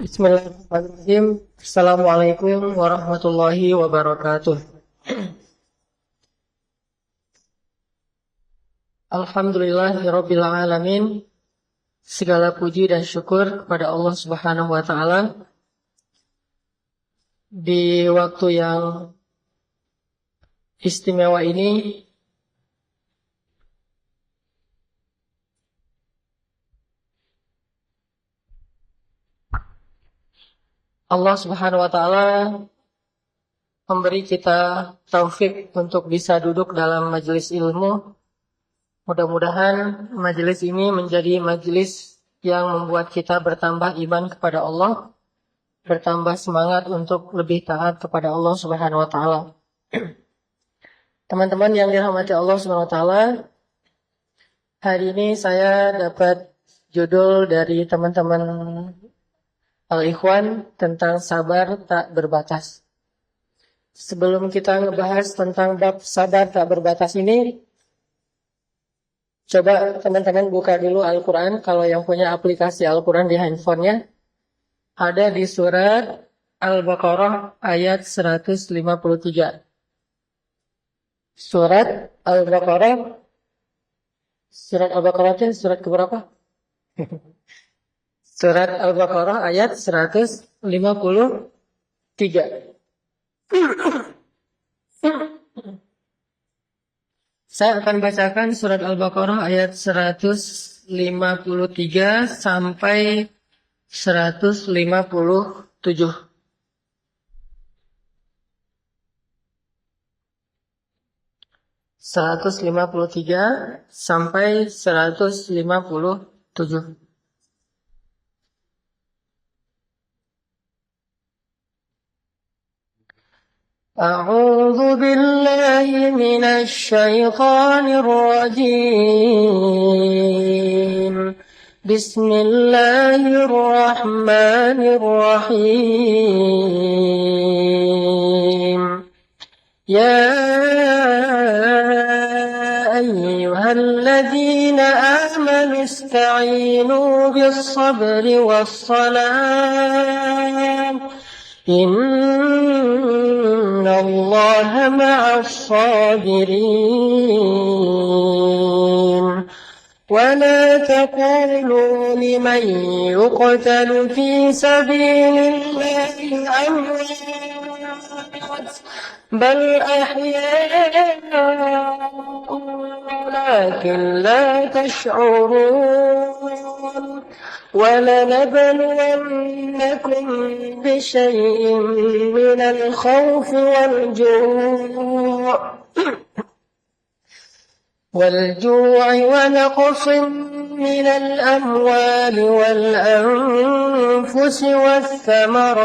Bismillahirrahmanirrahim. Assalamualaikum warahmatullahi wabarakatuh. Alhamdulillahirabbil alamin. Segala puji dan syukur kepada Allah Subhanahu wa taala. Di waktu yang istimewa ini Allah Subhanahu wa taala memberi kita taufik untuk bisa duduk dalam majelis ilmu. Mudah-mudahan majelis ini menjadi majelis yang membuat kita bertambah iman kepada Allah, bertambah semangat untuk lebih taat kepada Allah Subhanahu wa taala. Teman-teman yang dirahmati Allah Subhanahu wa taala, hari ini saya dapat judul dari teman-teman Al-Ikhwan tentang sabar tak berbatas. Sebelum kita ngebahas tentang bab sabar tak berbatas ini, coba teman-teman buka dulu Al-Quran. Kalau yang punya aplikasi Al-Quran di handphonenya, ada di surat Al-Baqarah ayat 153. Surat Al-Baqarah, surat Al-Baqarah itu surat keberapa? Surat Al-Baqarah ayat 153. Saya akan bacakan surat Al-Baqarah ayat 153 sampai 157. Sampai 157. أعوذ بالله من الشيطان الرجيم بسم الله الرحمن الرحيم يا أيها الذين آمنوا استعينوا بالصبر والصلاة إن الله مع الصابرين ولا تقولوا لمن يقتل في سبيل الله أموات بل أحياء ولكن لا تشعرون ولنبلونكم بشيء من الخوف والجوع ونقص من الأموال والأنفس والثمرات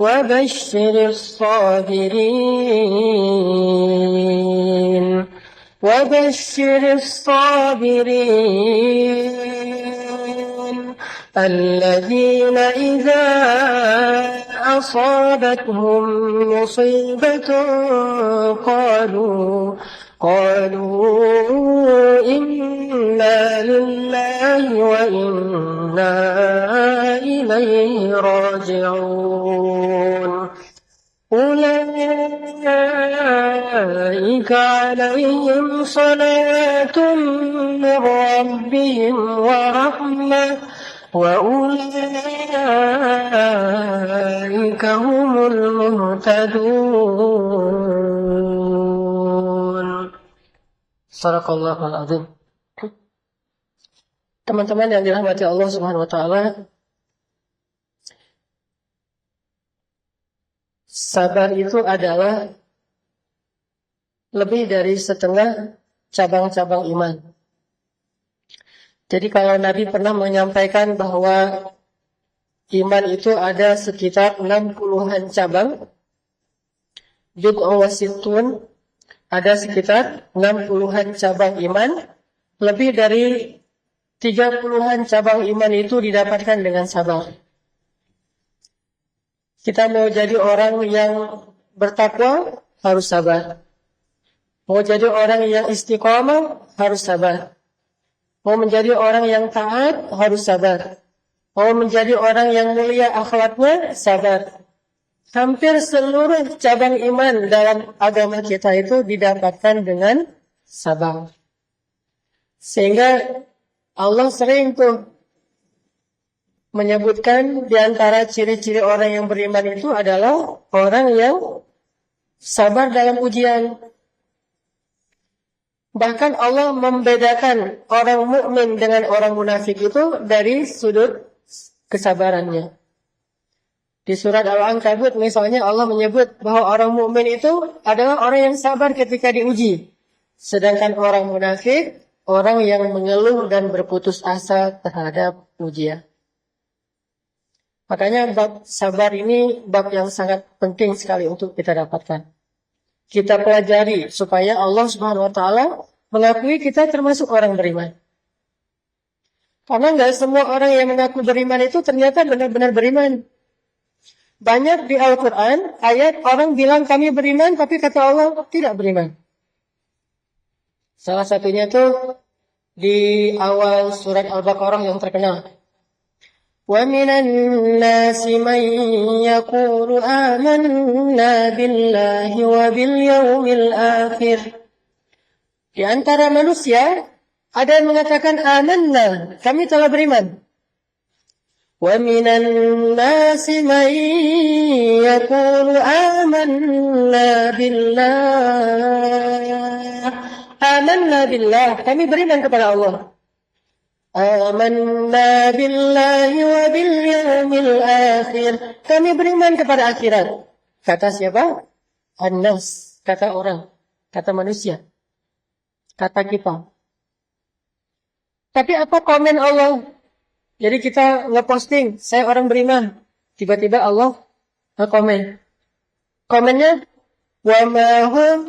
وبشر الصابرين الذين إذا أصابتهم مصيبة قالوا إنا لله وإنا إليه راجعون أولئك عليهم صلاة من ربهم ورحمة وأولئك هم المهتدون. Shadaqallahul Azim. Teman-teman yang dirahmati Allah Subhanahu wa taala, sabar itu adalah lebih dari setengah cabang-cabang iman. Jadi kalau Nabi pernah menyampaikan bahwa iman itu ada sekitar 60-an cabang, bid'ah wasitun, ada sekitar 60-an cabang iman, lebih dari 30-an cabang iman itu didapatkan dengan sabar. Kita mau jadi orang yang bertakwa, harus sabar. Mau jadi orang yang istiqomah, harus sabar. Mau menjadi orang yang taat, harus sabar. Mau menjadi orang yang mulia akhlaknya, sabar. Hampir seluruh cabang iman dalam agama kita itu didapatkan dengan sabar. Sehingga Allah sering tuh menyebutkan di antara ciri-ciri orang yang beriman itu adalah orang yang sabar dalam ujian. Bahkan Allah membedakan orang mukmin dengan orang munafik itu dari sudut kesabarannya. Di surat Al-Ankabut misalnya Allah menyebut bahwa orang mukmin itu adalah orang yang sabar ketika diuji. Sedangkan orang munafik, orang yang mengeluh dan berputus asa terhadap ujian. Makanya bab sabar ini bab yang sangat penting sekali untuk kita dapatkan. Kita pelajari supaya Allah Subhanahu wa taala mengakui kita termasuk orang beriman. Karena nggak semua orang yang mengaku beriman itu ternyata benar-benar beriman. Banyak di Al-Quran ayat orang bilang kami beriman tapi kata Allah tidak beriman. Salah satunya itu di awal surat Al-Baqarah yang terkenal. وَمِنَ النَّاسِ مَنْ يَقُولُ آمَنَّا بِاللَّهِ وَبِالْيَوْمِ الْآخِرِ. Di antara manusia ada yang mengatakan amanna, kami telah beriman. وَمِنَ النَّاسِ مَنْ يَقُولُ آمَنَّا بِاللَّهِ, kami beriman kepada Allah. Amanna billahi wa bil yawmil akhir, kami beriman kepada akhirat. Kata siapa? An-nas, kata orang, kata manusia, kata kita. Tapi apa komen Allah? Jadi kita ngeposting, saya orang beriman. Tiba-tiba Allah nge-komen. Komennya, wa ma hum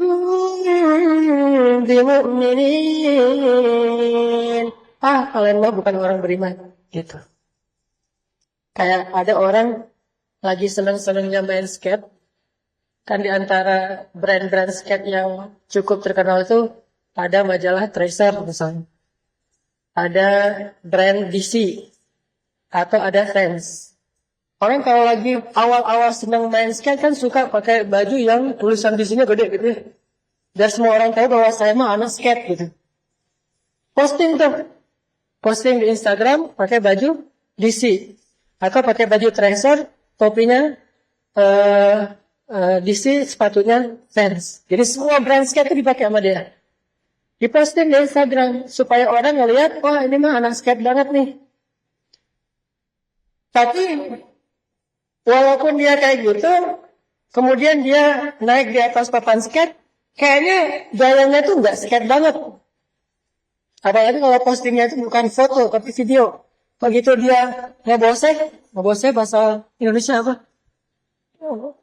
bimu'minin. Kalian mah bukan orang beriman. Gitu. Kayak ada orang lagi senang-senangnya main skate. Kan di antara brand-brand skate yang cukup terkenal itu ada majalah Tracer misalnya. Ada brand DC. Atau ada Vans. Orang kalau lagi awal-awal senang main skate kan suka pakai baju yang tulisan DC-nya gede gitu. Biar semua orang tahu bahwa saya mah anak skate gitu. Posting di Instagram pakai baju DC atau pakai baju Tracer, topinya DC, sepatunya Vans. Jadi semua brand skate itu dipakai sama dia. Diposting di Instagram supaya orang ngelihat, wah ini mah anak skate banget nih. Tapi walaupun dia kayak gitu, kemudian dia naik di atas papan skate, kayaknya gayanya tuh nggak skate banget. Apalagi kalau postingnya itu bukan foto, tapi video. Begitu dia ngebosek bahasa Indonesia apa?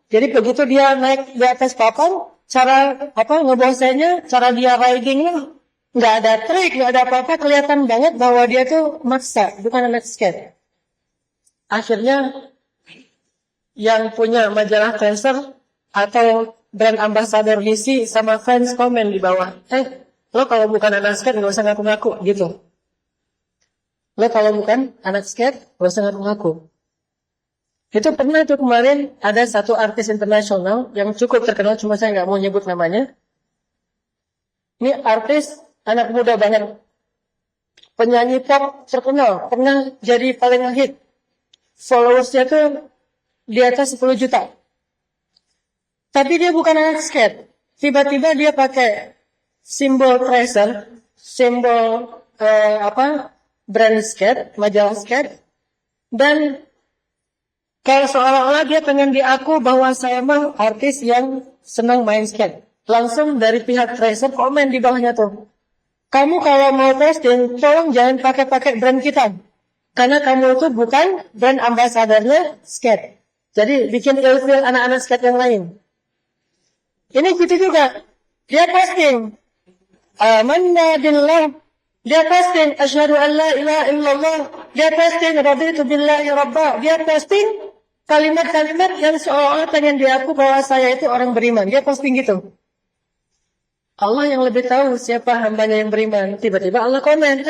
Jadi begitu dia naik di atas papan, cara ngeboseknya, cara dia ridingnya, nggak ada trik, nggak ada apa-apa, kelihatan banget bahwa dia tuh maksa, bukan anak skate. Akhirnya yang punya majalah Tracer atau brand ambassador DC sama fans komen di bawah, lo kalau bukan anak skate gak usah ngaku-ngaku gitu. Lo kalau bukan anak skate gak usah ngaku-ngaku. Itu pernah tuh kemarin ada satu artis internasional yang cukup terkenal, cuma saya gak mau nyebut namanya. Ini artis anak muda banget, penyanyi pop terkenal, pernah jadi paling hit. Followersnya tuh di atas 10 juta. Tapi dia bukan anak skate. Tiba-tiba dia pakai simbol Tracer, simbol brand skate, majalah skate, dan kayak seolah-olah dia pengen diaku bahwa saya mah artis yang senang main skate. Langsung dari pihak Tracer komen di bawahnya tuh, kamu kalau mau posting, tolong jangan pakai brand kita, karena kamu itu bukan brand ambasadornya skate. Jadi bikin ilfil anak-anak skate yang lain. Ini gitu juga, dia posting amanna billah, dia posting asyhadu an la ilaha illallah, dia posting raditu billahi rabba, dia posting kalimat-kalimat yang seolah-olah pengen diaku bahwa saya itu orang beriman. Dia posting gitu. Allah yang lebih tahu siapa hambanya yang beriman. Tiba-tiba Allah komen,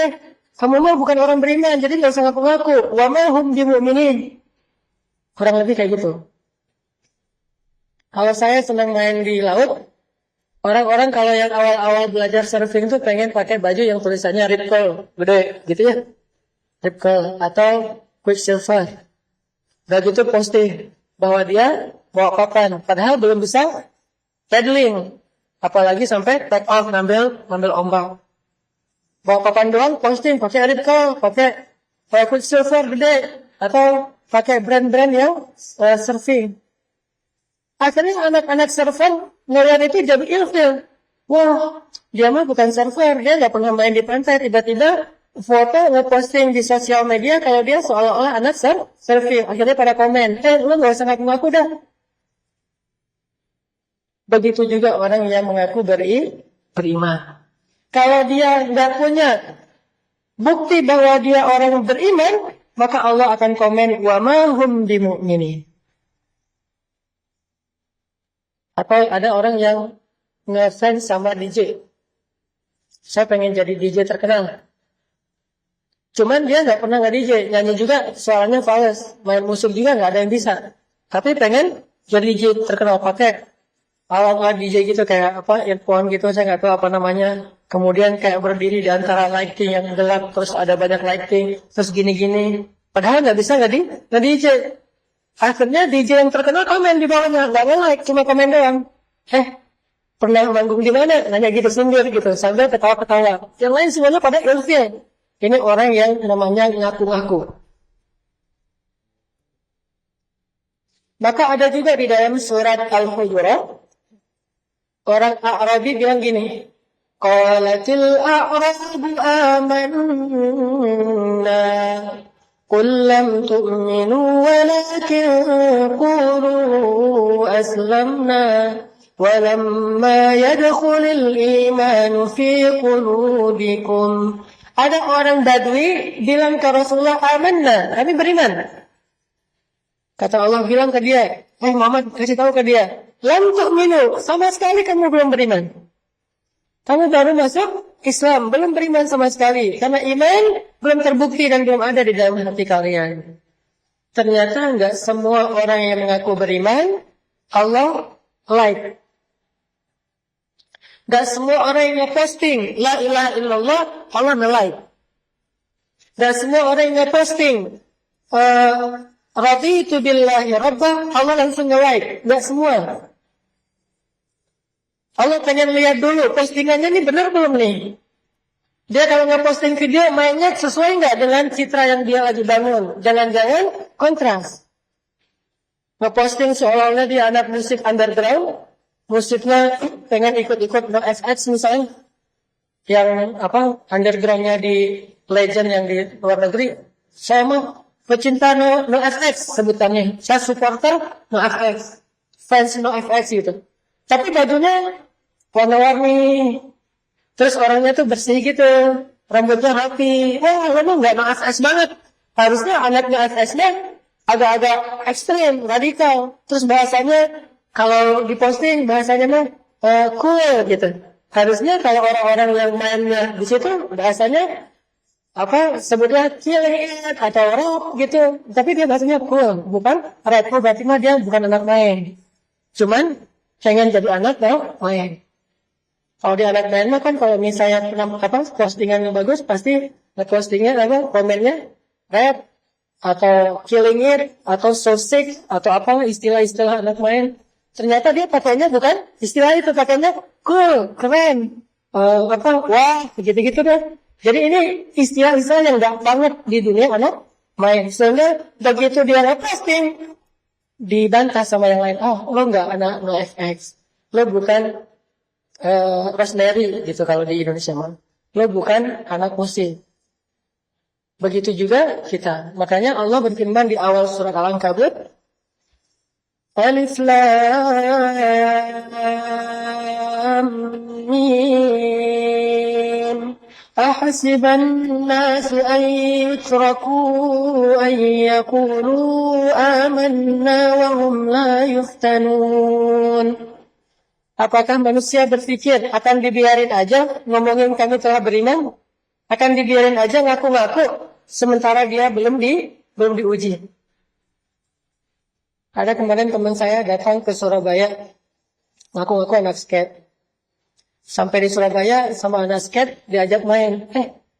Kamu mah bukan orang beriman, jadi nggak usah ngaku-ngaku. Wa ma hum bimu'minin. Kurang lebih kayak gitu. Kalau saya senang main di laut, orang-orang kalau yang awal-awal belajar surfing tuh pengen pakai baju yang tulisannya Rip Curl, gede, gitu ya. Rip Curl atau Quicksilver. Dan gitu posting bahwa dia bawa papan, padahal belum bisa paddling, apalagi sampai take off ngambil ombak. Bawa papan doang posting pakai Rip Curl, pakai Quicksilver gede, atau pakai brand-brand yang surfing. Akhirnya anak-anak surfer ngeliat itu jadi ilfil. Wah, dia mah bukan surfer, dia nggak pernah main di pantai. Tiba-tiba foto ngeposting di sosial media kalau dia seolah-olah anak surfing. Akhirnya pada komen, lu nggak usah ngaku-ngaku dah. Begitu juga orang yang mengaku beriman. Kalau dia nggak punya bukti bahwa dia orang beriman, maka Allah akan komen, wa ma hum bimu'minin. Atau ada orang yang ngefans sama DJ. Saya pengen jadi DJ terkenal. Cuman dia nggak pernah nge-DJ. Nyanyi juga soalnya fals. Main musik juga nggak ada yang bisa. Tapi pengen jadi DJ terkenal pakai alat-alat DJ gitu kayak apa, earphone gitu, saya nggak tahu apa namanya. Kemudian kayak berdiri di antara lighting yang gelap, terus ada banyak lighting, terus gini-gini. Padahal nggak bisa nge-DJ. Akhirnya DJ yang terkenal komen di bawahnya, nggak nge-like, cuma komen doang. Pernah manggung di mana? Nanya gitu sendiri gitu, sambil ketawa-ketawa. Yang lain semuanya pada ilfil. Ini orang yang namanya ngaku-ngaku. Maka ada juga di dalam surat Al-Hujurat, orang Arabi bilang gini, Qalatil a'rabu amanna قل لم تؤمنوا ولكن قولوا أسلمنا ولما يدخل الإيمان في قلوبكم. Ada orang Badui bilang ke Rasulullah, amanna, kami beriman. Kata Allah bilang ke dia, Muhammad kasih tahu ke dia, lam tu'minu, sama sekali kamu belum beriman. Kamu baru masuk Islam, belum beriman sama sekali. Karena iman belum terbukti dan belum ada di dalam hati kalian. Ternyata enggak semua orang yang mengaku beriman, Allah like. Enggak semua orang yang posting, la ilaha illallah, Allah like. Enggak semua orang yang posting, raditu billahi rabbah, Allah langsung like. Enggak semua. Allah pengen lihat dulu, postingannya ini benar belum nih? Dia kalau nge-posting video, mainnya sesuai nggak dengan citra yang dia lagi bangun? Jangan-jangan kontras. Nge-posting seolah-olah dia anak musik underground, musiknya pengen ikut-ikut NoFX misalnya, yang apa undergroundnya di legend yang di luar negeri. Saya mah pecinta NoFX sebutannya. Saya supporter NoFX, fans NoFX gitu. Tapi bajunya warna-warni, terus orangnya tuh bersih gitu, rambutnya rapi. Memang nggak NoFX banget. Harusnya anak NoFX-nya agak-agak ekstrim, radikal. Terus bahasanya kalau diposting bahasanya mah cool gitu. Harusnya kalau orang-orang yang mainnya di situ bahasanya apa sebutnya cilik atau rap gitu. Tapi dia bahasanya cool, bukan rap. Berarti mah dia bukan anak main. Cuman pengen jadi anak main. Kalau di anak main mah kan kalau misalnya postingan yang bagus pasti postingnya komennya rap atau killing it atau so sick atau apa istilah-istilah anak main. Ternyata dia pakainya bukan istilah itu, pakainya cool, keren, wah gitu-gitu deh. Jadi ini istilah-istilah yang nggak banget di dunia anak main. Sehingga begitu dia posting dibantah sama yang lain. Lo nggak anak NoFX, lo bukan Rosemary gitu kalau di Indonesia mah. Lo bukan anak musik. Begitu juga kita. Makanya Allah berfirman di awal surat Al-Ankabut, Alif Lam Mim. Ahasiban nasu an yutraku an yakulu amanna wa hum la yuftanun. Apakah manusia berpikir akan dibiarin aja ngomongin kami telah beriman? Akan dibiarin aja ngaku-ngaku, sementara dia belum diuji. Ada kemarin teman saya datang ke Surabaya, ngaku-ngaku anak skate. Sampai di Surabaya sama anak skate diajak main.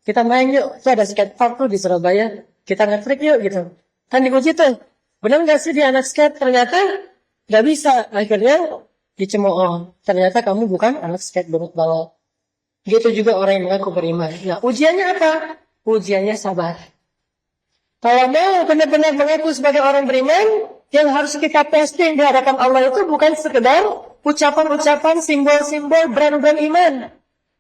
Kita main yuk, tuh ada skate park tuh di Surabaya. Kita nge-trip yuk gitu. Kan diuji tuh, benar nggak sih dia anak skate? Ternyata nggak bisa. Akhirnya dicemooh. Ternyata kamu bukan anak skate balap. Gitu juga orang yang mengaku beriman. Nah, ujiannya apa? Ujiannya sabar. Kalau mau benar-benar mengaku sebagai orang beriman, yang harus kita posting di hadapan Allah itu bukan sekedar ucapan-ucapan, simbol-simbol, brand-brand iman.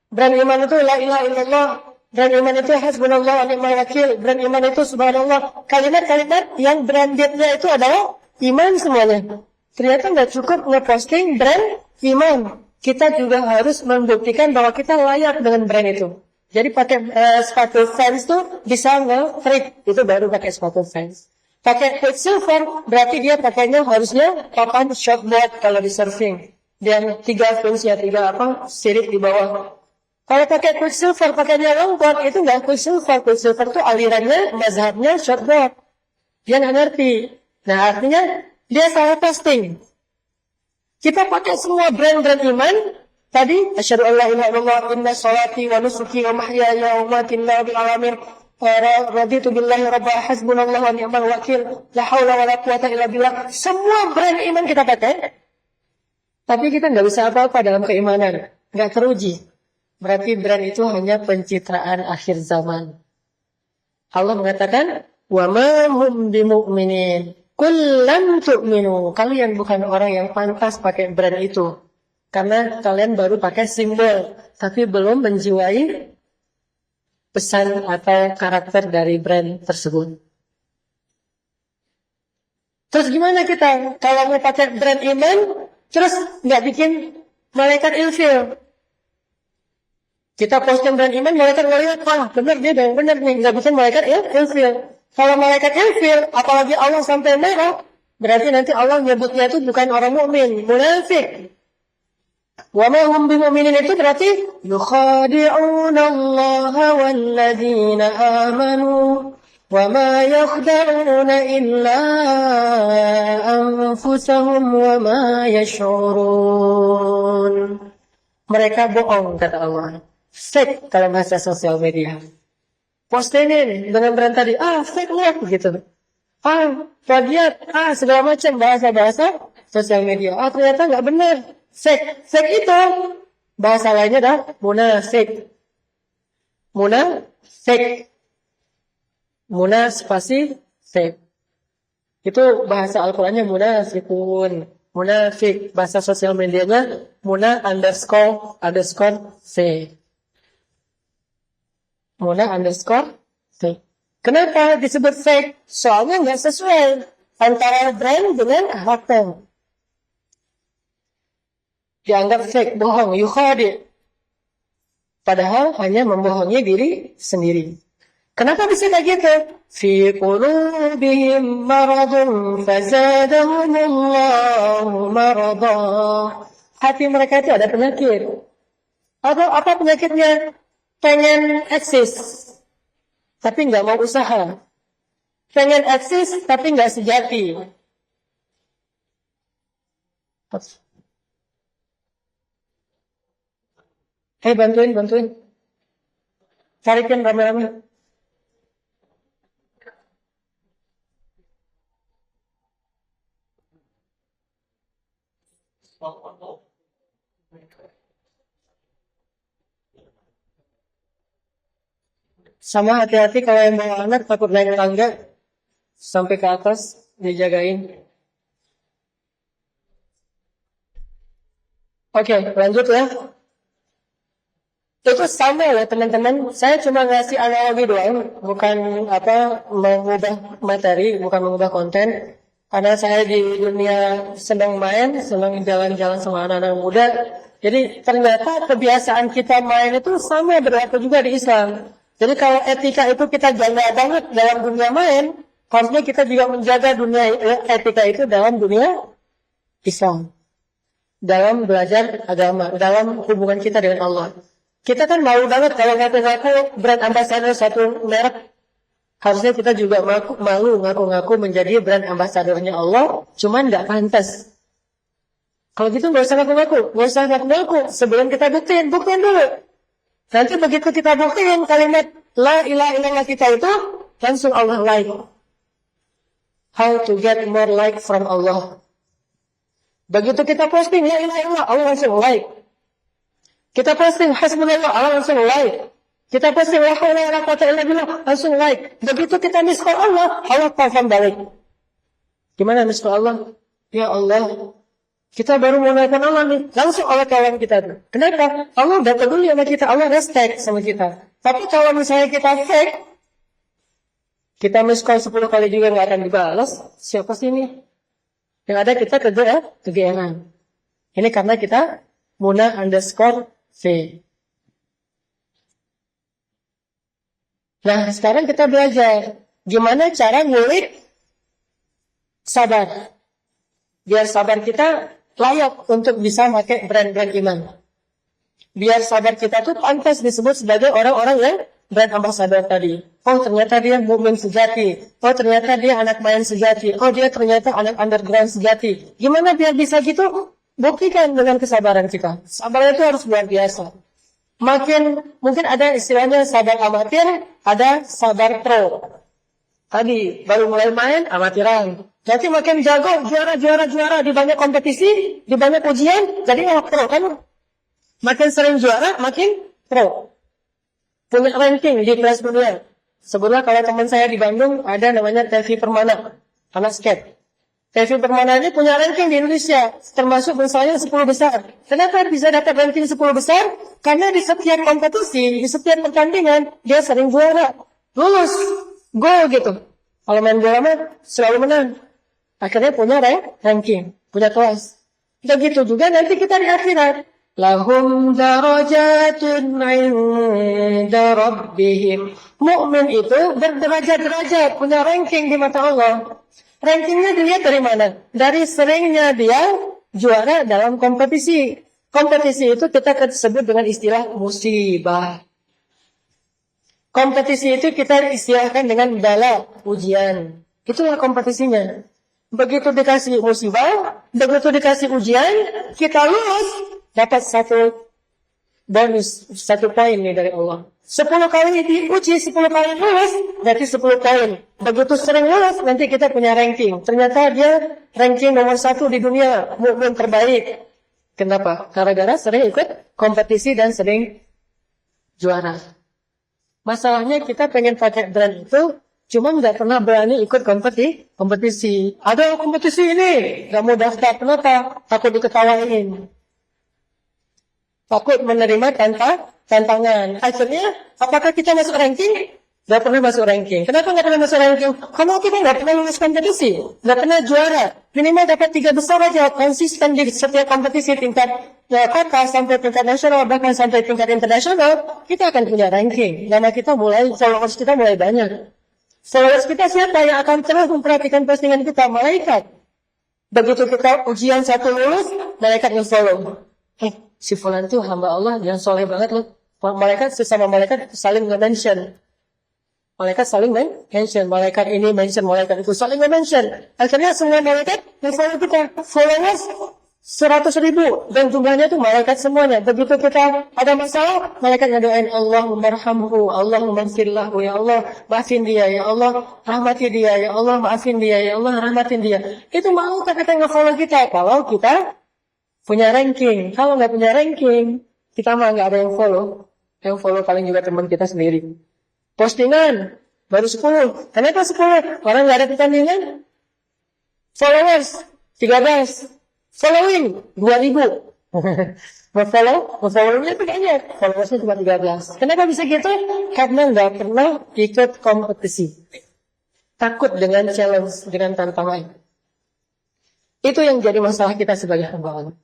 Brand iman itu la ilaha illallah. Brand iman itu hasbunallah wa ni'mal wakil. Brand iman itu subhanallah. Kalimat-kalimat yang brandednya itu adalah iman semuanya. Ternyata nggak cukup nge-posting brand iman. Kita juga harus membuktikan bahwa kita layak dengan brand itu. Jadi pakai sepatu Vans tuh bisa nge-trip. Itu baru pakai sepatu Vans. Pakai Quicksilver, berarti dia pakainya harusnya papan shortboard kalau di surfing. Dan 3 fins-nya, 3 sirip di bawah. Kalau pakai Quicksilver, pakainya longboard, itu nggak Quicksilver. Quicksilver itu alirannya, mazhabnya shortboard. Dia nggak ngerti. Nah, artinya dia salah posting. Kita pakai semua brand-brand iman. Tadi, asyhadu an la ilaha illallah, inna sholati wa nusuki wa mahyaya wa mamati lillahi rabbil alamin. Raditu billahi rabba hasbunallah wa ni'mal wakil. La haula wa la quwata illa billah. Semua brand iman kita pakai. Tapi kita nggak bisa apa-apa dalam keimanan. Nggak teruji. Berarti brand itu hanya pencitraan akhir zaman. Allah mengatakan, wa ma hum bimu'minin. Kullam tu'minu. Kalian bukan orang yang pantas pakai brand itu. Karena kalian baru pakai simbol. Tapi belum menjiwai pesan atau karakter dari brand tersebut. Terus gimana kita kalau mau pakai brand iman, terus nggak bikin malaikat ilfil? Kita posting brand iman, malaikat ngeliat, wah benar dia yang benar nih, nggak bikin malaikat ilfil. Kalau malaikat ilfil, apalagi Allah sampai marah, berarti nanti Allah nyebutnya itu bukan orang mukmin, munafik. Wa ma hum bimu'minin itu berarti yukhadi'una Allah walladzina amanu wa ma yakhda'una illa anfusahum wa ma yash'urun. Mereka bohong, kata Allah. Fake kalau bahasa sosial media. Postingin dengan brand tadi, fake lah gitu. Plagiat, segala macam bahasa-bahasa sosial media. Ternyata nggak benar. Fake itu bahasa lainnya dah munafik. Muna spasi fake. Itu bahasa Al-Qur'annya munafikun. Munafik, bahasa sosial medianya muna__fake. Muna__fake. Kenapa disebut fake? Soalnya nggak sesuai antara brand dengan akhlaknya. Dianggap fake, bohong, yukhadi. Padahal hanya membohongi diri sendiri. Kenapa bisa kayak gitu? Fi qulubihim maradun fazadahumullahu marada. Hati mereka itu ada penyakit. Apa penyakitnya? Pengen eksis, tapi nggak mau usaha. Pengen eksis, tapi nggak sejati. Bantuin. Carikan rame-rame. Sama hati-hati kalau yang bawa anak takut naik tangga sampai ke atas dijagain. Oke, lanjut ya. Itu sama ya teman-teman. Saya cuma ngasih analogi doang, bukan mengubah materi, bukan mengubah konten. Karena saya di dunia senang main, senang jalan-jalan sama anak-anak muda. Jadi ternyata kebiasaan kita main itu sama berlaku juga di Islam. Jadi kalau etika itu kita jaga banget dalam dunia main, harusnya kita juga menjaga dunia etika itu dalam dunia Islam. Dalam belajar agama, dalam hubungan kita dengan Allah. Kita kan malu banget kalau ngaku-ngaku brand ambassador satu merek. Harusnya kita juga malu ngaku-ngaku menjadi brand ambasadornya Allah, cuman nggak pantas. Kalau gitu nggak usah ngaku-ngaku, sebelum kita buktiin dulu. Nanti begitu kita buktiin kalimat la ilaha illallah kita itu, langsung Allah like. How to get more like from Allah. Begitu kita posting la ilaha illallah, Allah langsung like. Kita posting hasbunallah, Allah langsung like. Kita posting la haula wala quwwata illa billah, langsung like. Begitu kita miss call Allah, Allah confirm balik. Gimana miss call Allah? Ya Allah, kita baru mengenalkan Allah nih, langsung Allah kawan kita tuh. Kenapa? Allah udah peduli sama kita, Allah respect sama kita. Tapi kalau misalnya kita fake, kita miss call 10 kali juga nggak akan dibalas, siapa sih ini? Yang ada kita kegeeran. Ini karena kita Muna_V. Nah, sekarang kita belajar gimana cara ngulik sabar. Biar sabar kita layak untuk bisa pakai brand-brand iman. Biar sabar kita tuh pantas disebut sebagai orang-orang yang brand ambassador tadi. Oh, ternyata dia mukmin sejati. Oh, ternyata dia anak main sejati. Oh, dia ternyata anak underground sejati. Gimana biar bisa gitu? Buktikan dengan kesabaran kita. Sabar itu harus luar biasa. Mungkin ada istilahnya sabar amatir, ada sabar pro. Tadi baru mulai main amatiran. Nanti makin jago, juara di banyak kompetisi, di banyak ujian, jadi pro kan? Makin sering juara, makin pro. Punya ranking di kelas dunia. Sebutlah kalau teman saya di Bandung ada namanya Tevi Permana, anak skate. Tevi Permana ini punya ranking di Indonesia, termasuk misalnya 10 besar. Kenapa bisa dapat ranking 10 besar? Karena di setiap kompetisi, di setiap pertandingan, dia sering juara. Lulus, gol gitu. Kalau main bola mah selalu menang. Akhirnya punya ranking, punya kelas. Begitu juga nanti kita di akhirat. Lahum darajatun 'inda rabbihim. Mukmin itu berderajat-derajat, punya ranking di mata Allah. Rankingnya dilihat dari mana? Dari seringnya dia juara dalam kompetisi. Kompetisi itu kita sebut dengan istilah musibah. Kompetisi itu kita istilahkan dengan bala, ujian. Itulah kompetisinya. Begitu dikasih musibah, begitu dikasih ujian, kita lulus, dapat satu bonus, 1 poin nih dari Allah. 10 kali diuji, 10 kali lulus, berarti 10 poin. Begitu sering lulus, nanti kita punya ranking. Ternyata dia ranking nomor 1 di dunia, mukmin terbaik. Kenapa? Gara-gara sering ikut kompetisi dan sering juara. Masalahnya kita pengen pakai brand itu, cuma nggak pernah berani ikut kompetisi. Ada kompetisi ini, nggak mau daftar. Kenapa? Takut diketawain. Takut menerima tantangan. Akhirnya, apakah kita masuk ranking? Nggak pernah masuk ranking. Kenapa nggak pernah masuk ranking? Karena kita nggak pernah lulus kompetisi. Nggak pernah juara. Minimal dapat 3 besar aja. Konsisten di setiap kompetisi tingkat kota sampai tingkat nasional, bahkan sampai tingkat internasional, kita akan punya ranking. Karena followers kita mulai banyak. Followers kita siapa yang akan terus memperhatikan postingan kita? Malaikat. Begitu kita ujian 1 lulus, malaikat nge-follow. Si fulan itu hamba Allah yang soleh banget loh. Malaikat sesama malaikat saling nge-mention. Malaikat saling mention. Malaikat ini mention, malaikat itu saling mention. Akhirnya semua malaikat nge-follow kita. Followers 100.000 dan jumlahnya itu malaikat semuanya. Begitu kita ada masalah, malaikat ngedoain Allahumma arhamhu, Allahumma firlahu, ya Allah maafin dia, ya Allah rahmati dia, ya Allah maafin dia, ya Allah rahmatin dia. Itu mau kita nge-follow kita kalau kita punya ranking. Kalau nggak punya ranking, kita mah nggak ada yang follow. Yang follow paling juga teman kita sendiri. Postingan baru 10. Kenapa 10? Orang nggak ada pertandingan. Followers 13. Following 2.000. Follow-nya itu banyak. Followersnya cuma 13. Kenapa bisa gitu? Karena nggak pernah ikut kompetisi. Takut dengan challenge, dengan tantangan. Itu yang jadi masalah kita sebagai hamba Allah.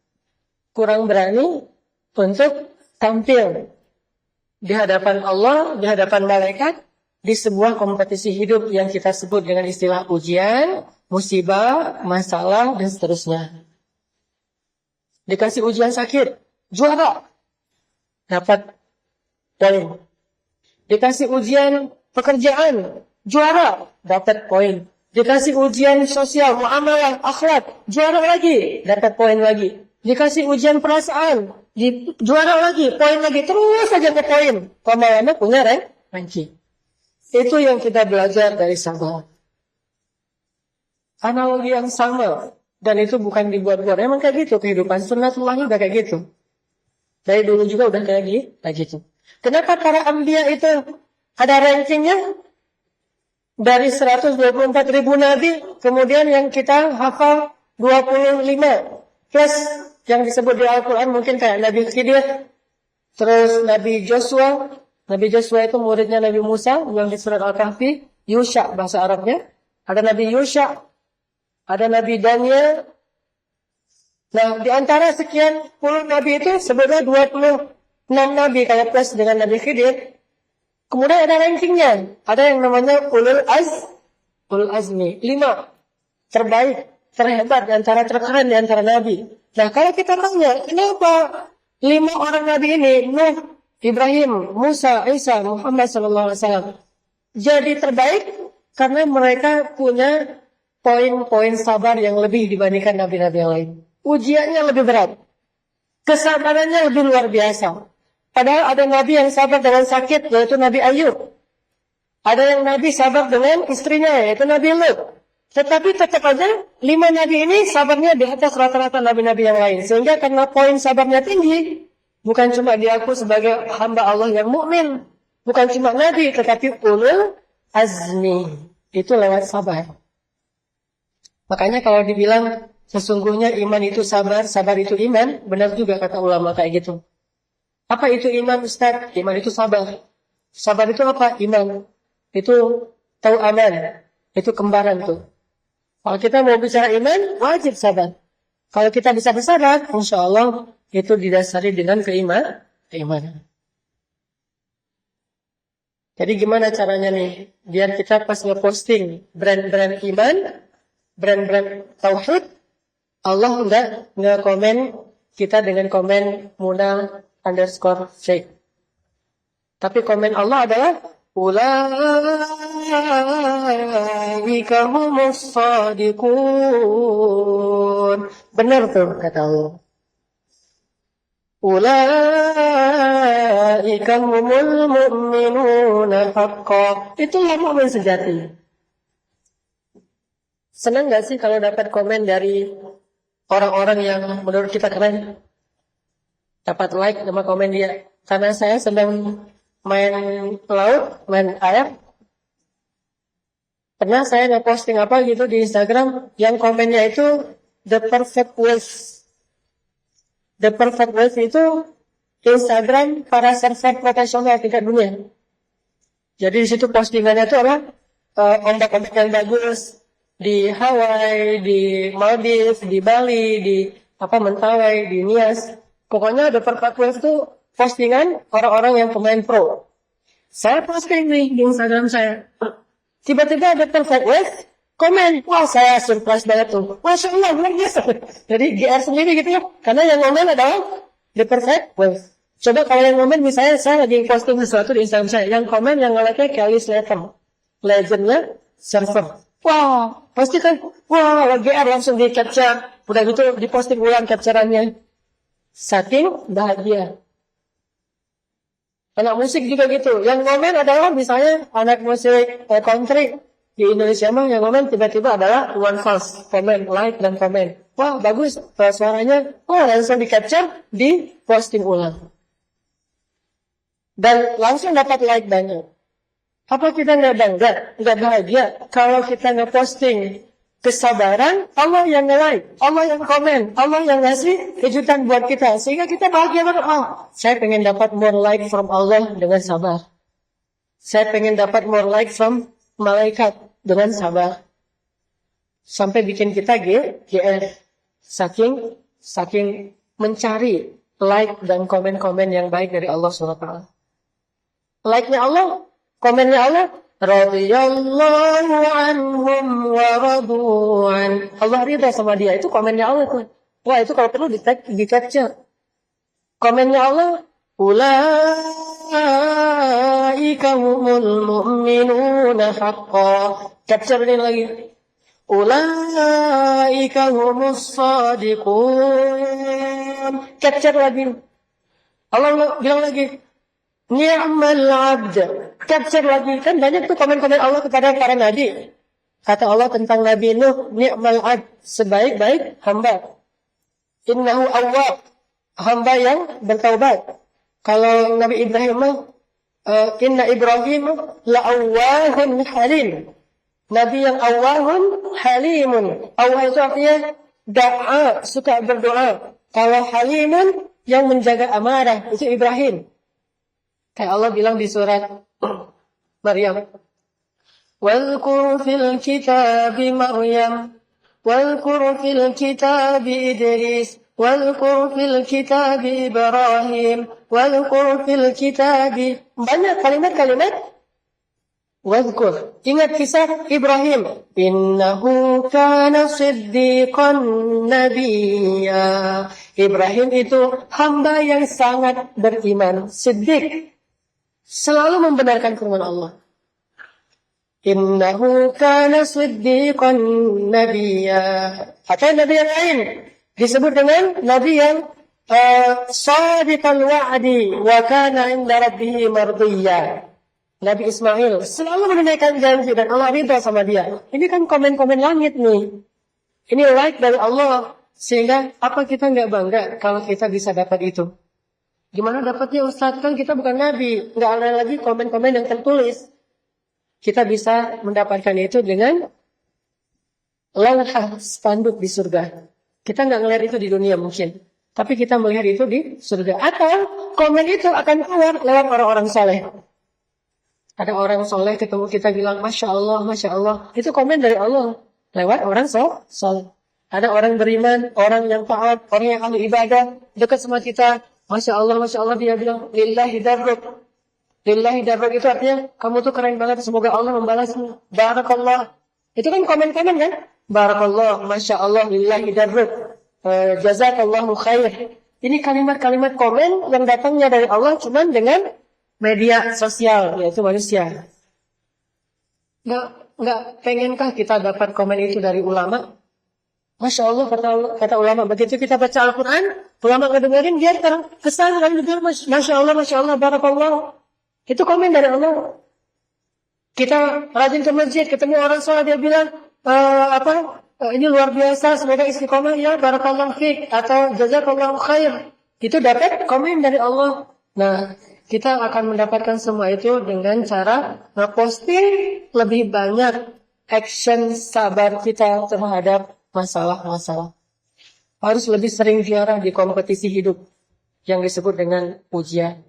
Kurang berani untuk tampil di hadapan Allah, di hadapan malaikat, di sebuah kompetisi hidup yang kita sebut dengan istilah ujian, musibah, masalah, dan seterusnya. Dikasih ujian sakit, juara. Dapat poin. Dikasih ujian pekerjaan, juara, dapat poin. Dikasih ujian sosial, muamalah, akhlak, juara lagi, dapat poin lagi. Dikasih ujian perasaan, juara lagi, poin lagi, terus saja ke poin. Lama-lama punya ranking. Itu yang kita belajar dari sahabat. Analogi yang sama. Dan itu bukan dibuat-buat. Emang kayak gitu kehidupan. Sunnatullahnya udah kayak gitu. Dari dulu juga udah kayak gitu. Kenapa para anbiya itu ada rankingnya? Dari 124 ribu nabi. Kemudian yang kita hafal 25. Plus yang disebut di Al-Quran mungkin kayak Nabi Khidir. Terus Nabi Joshua. Nabi Joshua itu muridnya Nabi Musa. Yang di surat Al-Kahfi. Yusha bahasa Arabnya. Ada Nabi Yusha. Ada Nabi Daniel. Nah, di antara sekian puluh Nabi itu sebenarnya 26 Nabi kayak plus dengan Nabi Khidir. Kemudian ada rankingnya. Ada yang namanya Ulul Azmi. 5 terbaik, terhebat, terkeren di antara Nabi. Nah, kalau kita tanya, kenapa 5 orang Nabi ini, Nuh, Ibrahim, Musa, Isa, Muhammad SAW, jadi terbaik? Karena mereka punya poin-poin sabar yang lebih dibandingkan nabi-nabi yang lain. Ujiannya lebih berat. Kesabarannya lebih luar biasa. Padahal ada nabi yang sabar dengan sakit, yaitu Nabi Ayub. Ada yang nabi sabar dengan istrinya, yaitu Nabi Lut. Tetapi tetap aja 5 nabi ini sabarnya di atas rata-rata nabi-nabi yang lain. Sehingga karena poin sabarnya tinggi, bukan cuma diaku sebagai hamba Allah yang mukmin, bukan cuma nabi, tetapi ulul azmi. Itu lewat sabar. Makanya kalau dibilang sesungguhnya iman itu sabar, sabar itu iman, benar juga kata ulama kayak gitu. Apa itu iman, Ustaz? Iman itu sabar. Sabar itu apa? Iman. Itu tahu aman. Itu kembaran tuh. Kalau kita mau bicara iman, wajib sabar. Kalau kita bisa bersabar, insya Allah itu didasari dengan keimanan. Jadi gimana caranya nih? Biar kita pas ngeposting brand-brand iman, brand-brand tauhid, Allah enggak komen kita dengan komen Muna_Sheikh. Tapi komen Allah adalah ulaika humus shadiqun. Benar tuh kata Allah. Ulaika humul mu'minuna haqqan. Itulah mukmin sejati. Senang gak sih kalau dapat komen dari orang-orang yang menurut kita keren? Dapat like sama komen dia. Karena saya sedang main laut, main air. Pernah saya nge-posting apa gitu di Instagram, yang komennya itu The Perfect Wave. The Perfect Wave itu Instagram para surfer profesional tingkat dunia. Jadi di situ postingannya itu apa? Ombak-ombak yang bagus. Di Hawaii, di Maldives, di Bali, di Mentawai, di Nias. Pokoknya The Perfect Wave itu postingan orang-orang yang pemain pro. Saya posting nih di Instagram saya. Tiba-tiba The Perfect Wave komen. Wah, saya surprise banget tuh. Masya Allah, luar biasa. Jadi GR sendiri gitu ya. Karena yang komen adalah The Perfect Wave. Coba kalau yang komen, misalnya saya lagi posting sesuatu di Instagram saya. Yang komen yang nge-like-nya Kelly Slater. Legendnya surfer. Wah, pasti kan, wah, GR langsung di-capture. Udah gitu, diposting ulang capturannya. Saking bahagia. Anak musik juga gitu. Yang komen adalah misalnya anak musik country di Indonesia mah yang komen tiba-tiba adalah One False. Komen, like, dan komen. Wah, bagus. Suaranya, wah, langsung di-capture, di-posting ulang. Dan langsung dapat like banyak. Apa kita nggak bangga, nggak bahagia kalau kita nge-posting kesabaran, Allah yang nge-like, Allah yang komen, Allah yang ngasih kejutan buat kita, sehingga kita bahagia banget. Oh, saya pengen dapat more like from Allah dengan sabar. Saya pengen dapat more like from malaikat dengan sabar. Sampai bikin kita GR, saking mencari like dan komen-komen yang baik dari Allah SWT. Like-nya Allah, komennya Allah, radhiyallahu anhum wa radu'an. Allah ridha sama dia. Itu komennya Allah tuh. Wah, itu kalau perlu di-capture. Komennya Allah, ulaika Ulaika humul mu'minuna haqqan. Capture ini lagi. Ulaika humus shadiqun. Capture lagi. Allah bilang lagi. Ni'mal abd. Capture lagi. Kan banyak tuh komen-komen Allah kepada para nabi. Kata Allah tentang Nabi Nuh, ni'mal abd, sebaik-baik hamba. Innahu awwab, hamba yang bertaubat. Kalau Nabi Ibrahim inna Ibrahim la'awwahun halim. Nabi yang awwahun halimun. Awwah itu artinya da'a, suka berdoa. Kalau halimun yang menjaga amarah, itu Ibrahim. Kayak Allah bilang di surat Maryam. واذكر في الكتاب مريم واذكر في الكتاب إدريس واذكر في الكتاب إبراهيم واذكر في الكتاب banyak kalimat-kalimat واذكر. Ingat kisah Ibrahim. Innahu kana siddiqan nabiyya. Ibrahim itu hamba yang sangat beriman, siddiq, selalu membenarkan firman Allah. Innahu kana siddiqan nabiyya. Atau nabi yang lain disebut dengan nabi yang sadiqal wa'di wa kana 'inda rabbih mardiyya. Nabi Ismail selalu menunaikan janji dan Allah ridha sama dia. Ini kan komen-komen langit nih. Ini like dari Allah. Sehingga apa kita nggak bangga kalau kita bisa dapat itu? Gimana dapatnya Ustaz? Kan kita bukan nabi. Nggak ada lagi komen-komen yang tertulis. Kita bisa mendapatkan itu dengan lauhah spanduk di surga. Kita nggak ngelihat itu di dunia mungkin. Tapi kita melihat itu di surga. Atau komen itu akan keluar lewat orang-orang soleh. Ada orang soleh ketemu kita bilang, Masya Allah, Masya Allah. Itu komen dari Allah. Lewat orang soleh. Ada orang beriman, orang yang taat, orang yang ahli ibadah. Dekat sama kita. Masya Allah dia bilang, Lillahi darruk. Lillahi darruk itu artinya, kamu tuh keren banget, semoga Allah membalasmu. Barakallah. Itu kan komen-komen kan? Barakallah, Masya Allah, Lillahi darruk. Jazakallahu khair. Ini kalimat-kalimat komen yang datangnya dari Allah cuman dengan media sosial, yaitu manusia. Nggak pengenkah kita dapat komen itu dari ulama? Masya Allah, kata ulama, begitu kita baca Al-Quran, ulama ngedengerin, dia kesal, lalu dia Masya Allah, Barakallah. Itu komen dari Allah. Kita rajin ke masjid, ketemu orang sholat, dia bilang, ini luar biasa, semoga istiqomah, ya, barakallahu fiik, atau jazakallahu khair. Itu dapat komen dari Allah. Nah, kita akan mendapatkan semua itu dengan cara ngeposting lebih banyak action sabar kita terhadap masalah-masalah. Harus lebih sering ziarah di kompetisi hidup yang disebut dengan ujian.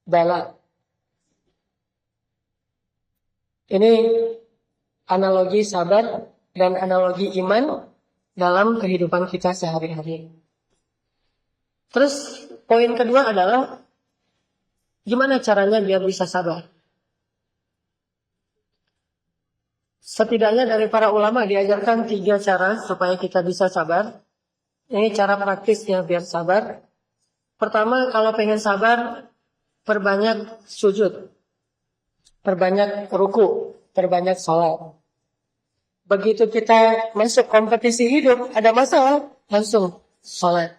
Bala. Ini analogi sabar dan analogi iman dalam kehidupan kita sehari-hari. Terus poin kedua adalah gimana caranya biar bisa sabar. Setidaknya dari para ulama diajarkan 3 cara supaya kita bisa sabar. Ini cara praktisnya biar sabar. Pertama, kalau pengen sabar, perbanyak sujud, perbanyak ruku, perbanyak sholat. Begitu kita masuk kompetisi hidup, ada masalah, langsung sholat.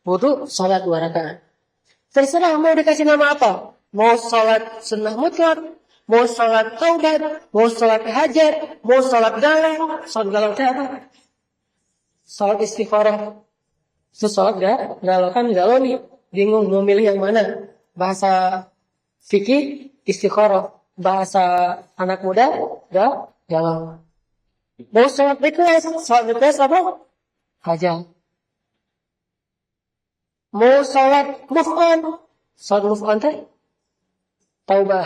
Wudu, sholat 2 rakaat. Terserah mau dikasih nama apa. Mau sholat sunnah mutlak, mau sholat taubat, mau sholat hajat, mau sholat galau. Sholat galau itu apa? Sholat istikharah. Itu sholat galau kan galau nih. Bingung mau milih yang mana. Bahasa fikih istikharah, bahasa anak muda galau. Mau sholat request apa? Hajat. Mau sholat move on teh taubah.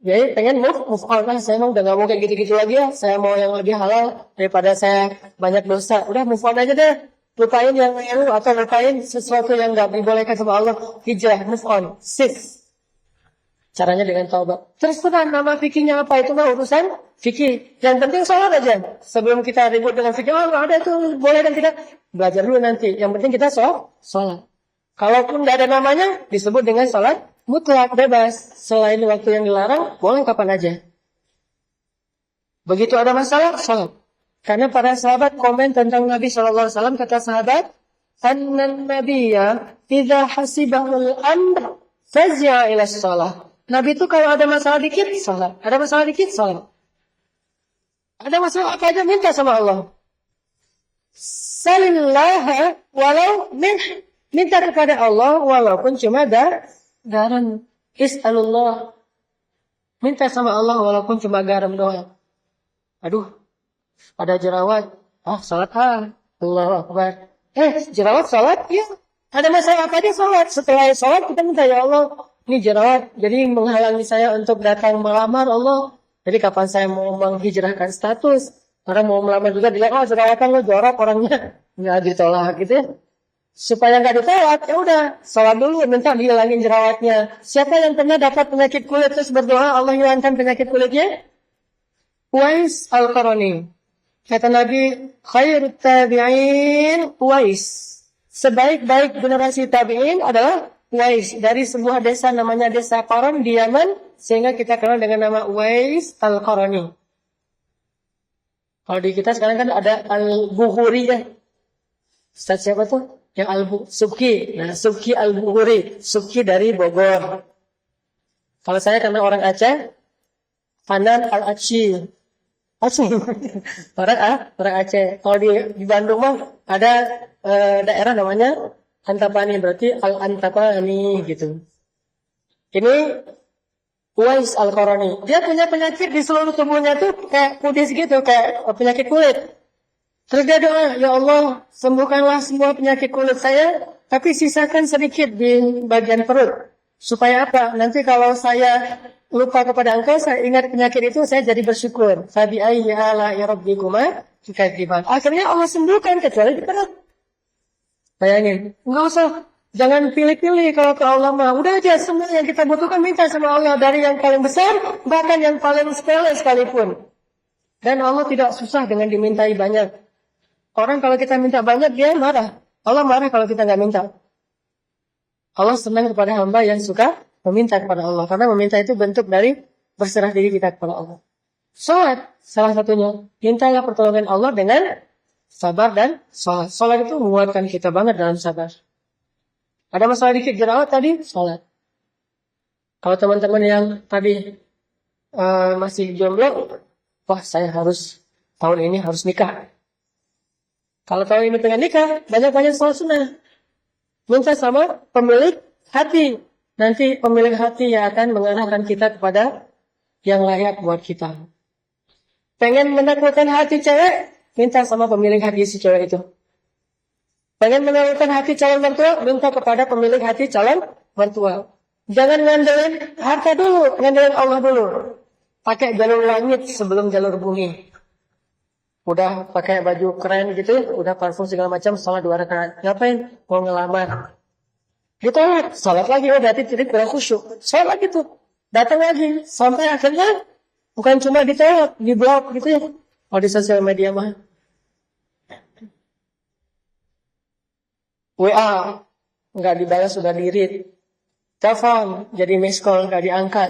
Jadi pengen move on lah. Saya mau udah gak mau kayak gitu-gitu lagi ya. Saya mau yang lebih halal daripada saya banyak dosa. Udah move on aja deh. Lupain yang baru atau lupain sesuatu yang gak dibolehkan sama Allah. Hijrah, move on, sis. Caranya dengan taubat. Terus nama fikihnya apa? Itu mah urusan fikih. Yang penting sholat aja. Sebelum kita ribut dengan fikih, ada itu boleh dan tidak. Belajar dulu nanti. Yang penting kita sholat. Kalaupun tidak ada namanya, disebut dengan sholat mutlak, bebas. Selain waktu yang dilarang, boleh kapan aja. Begitu ada masalah, sholat. Karena para sahabat komen tentang Nabi SAW, kata sahabat, Annan nabiyya idza hasibahul amr faz'a ila shalah. Nabi itu kalau ada masalah dikit, sholat. Ada masalah dikit, sholat. Ada masalah apa aja, minta sama Allah. Salillaha walau minta kepada Allah walaupun cuma garam. Is'alullah. Minta sama Allah walaupun cuma garam doang. Aduh, ada jerawat. Salat Allahu Akbar. Jerawat salat? Ya. Ada masalah apa dia salat? Setelah salat kita minta, ya Allah, ini jerawat jadi menghalangi saya untuk datang melamar Allah. Jadi kapan saya mau menghijrahkan status? Orang mau melamar juga dilihat, jerawatan lo jorok orangnya. Nggak ditolak gitu ya. Supaya nggak ditolak, ya udah, salat dulu, minta dihilangin jerawatnya. Siapa yang pernah dapat penyakit kulit terus berdoa Allah hilangkan penyakit kulitnya? Uwais Al-Qarani. Kata Nabi, khairut tabi'in Uwais. Sebaik-baik generasi tabi'in adalah Uwais. Dari sebuah desa namanya desa Qaran di Yaman, sehingga kita kenal dengan nama Uwais Al-Qarani. Kalau di kita sekarang kan ada Al-Bukhari ya. Ustaz siapa tuh? Yang Subki. Nah, Subki Al-Bukhari. Subki dari Bogor. Kalau saya karena orang Aceh, Hanan Al-Aceh. Orang Aceh. Kalau di Bandung mah ada daerah namanya Antapani, berarti Al-Antapani gitu. Ini Uwais Al-Qarani. Dia punya penyakit di seluruh tubuhnya tuh kayak kudis gitu, kayak penyakit kulit. Terus dia doa, ya Allah, sembuhkanlah semua penyakit kulit saya, tapi sisakan sedikit di bagian perut. Supaya apa? Nanti kalau saya lupa kepada Engkau, saya ingat penyakit itu, saya jadi bersyukur. Fabi ayyi ala'i rabbikuma tukadziban. Akhirnya Allah sembuhkan kecuali di perut. Bayangin, enggak usah, jangan pilih-pilih kalau ke Allah mah. Udah aja semua yang kita butuhkan minta sama Allah, dari yang paling besar bahkan yang paling sepele sekalipun. Dan Allah tidak susah dengan dimintai banyak. Orang kalau kita minta banyak dia marah. Allah marah kalau kita nggak minta. Allah senang kepada hamba yang suka meminta kepada Allah. Karena meminta itu bentuk dari berserah diri kita kepada Allah. Salat salah satunya. Mintalah pertolongan Allah dengan sabar dan salat. Salat itu menguatkan kita banget dalam sabar. Ada masalah dikit jerawat tadi, salat. Kalau teman-teman yang tadi masih jomblo, wah saya harus tahun ini harus nikah. Kalau tahun ini pengen nikah, banyak-banyak salat sunnah. Minta sama pemilik hati. Nanti pemilik hati yang akan mengarahkan kita kepada yang layak buat kita. Pengen menaklukkan hati cewek, minta sama pemilik hati si cewek itu. Pengen menaklukkan hati calon mertua, minta kepada pemilik hati calon mertua. Jangan ngandelin harta dulu, ngandelin Allah dulu. Pakai jalur langit sebelum jalur bumi. Udah pakai baju keren gitu, udah parfum segala macam, salat 2 rakaat. Ngapain? Mau ngelamar. Ditolak, salat lagi, berarti tidak kurang khusyuk. Salat lagi tuh, datang lagi, sampai akhirnya bukan cuma ditolak, diblok gitu ya. Kalau di sosial media mah. WA, nggak dibalas, sudah di-read. Telepon, jadi miss call, nggak diangkat.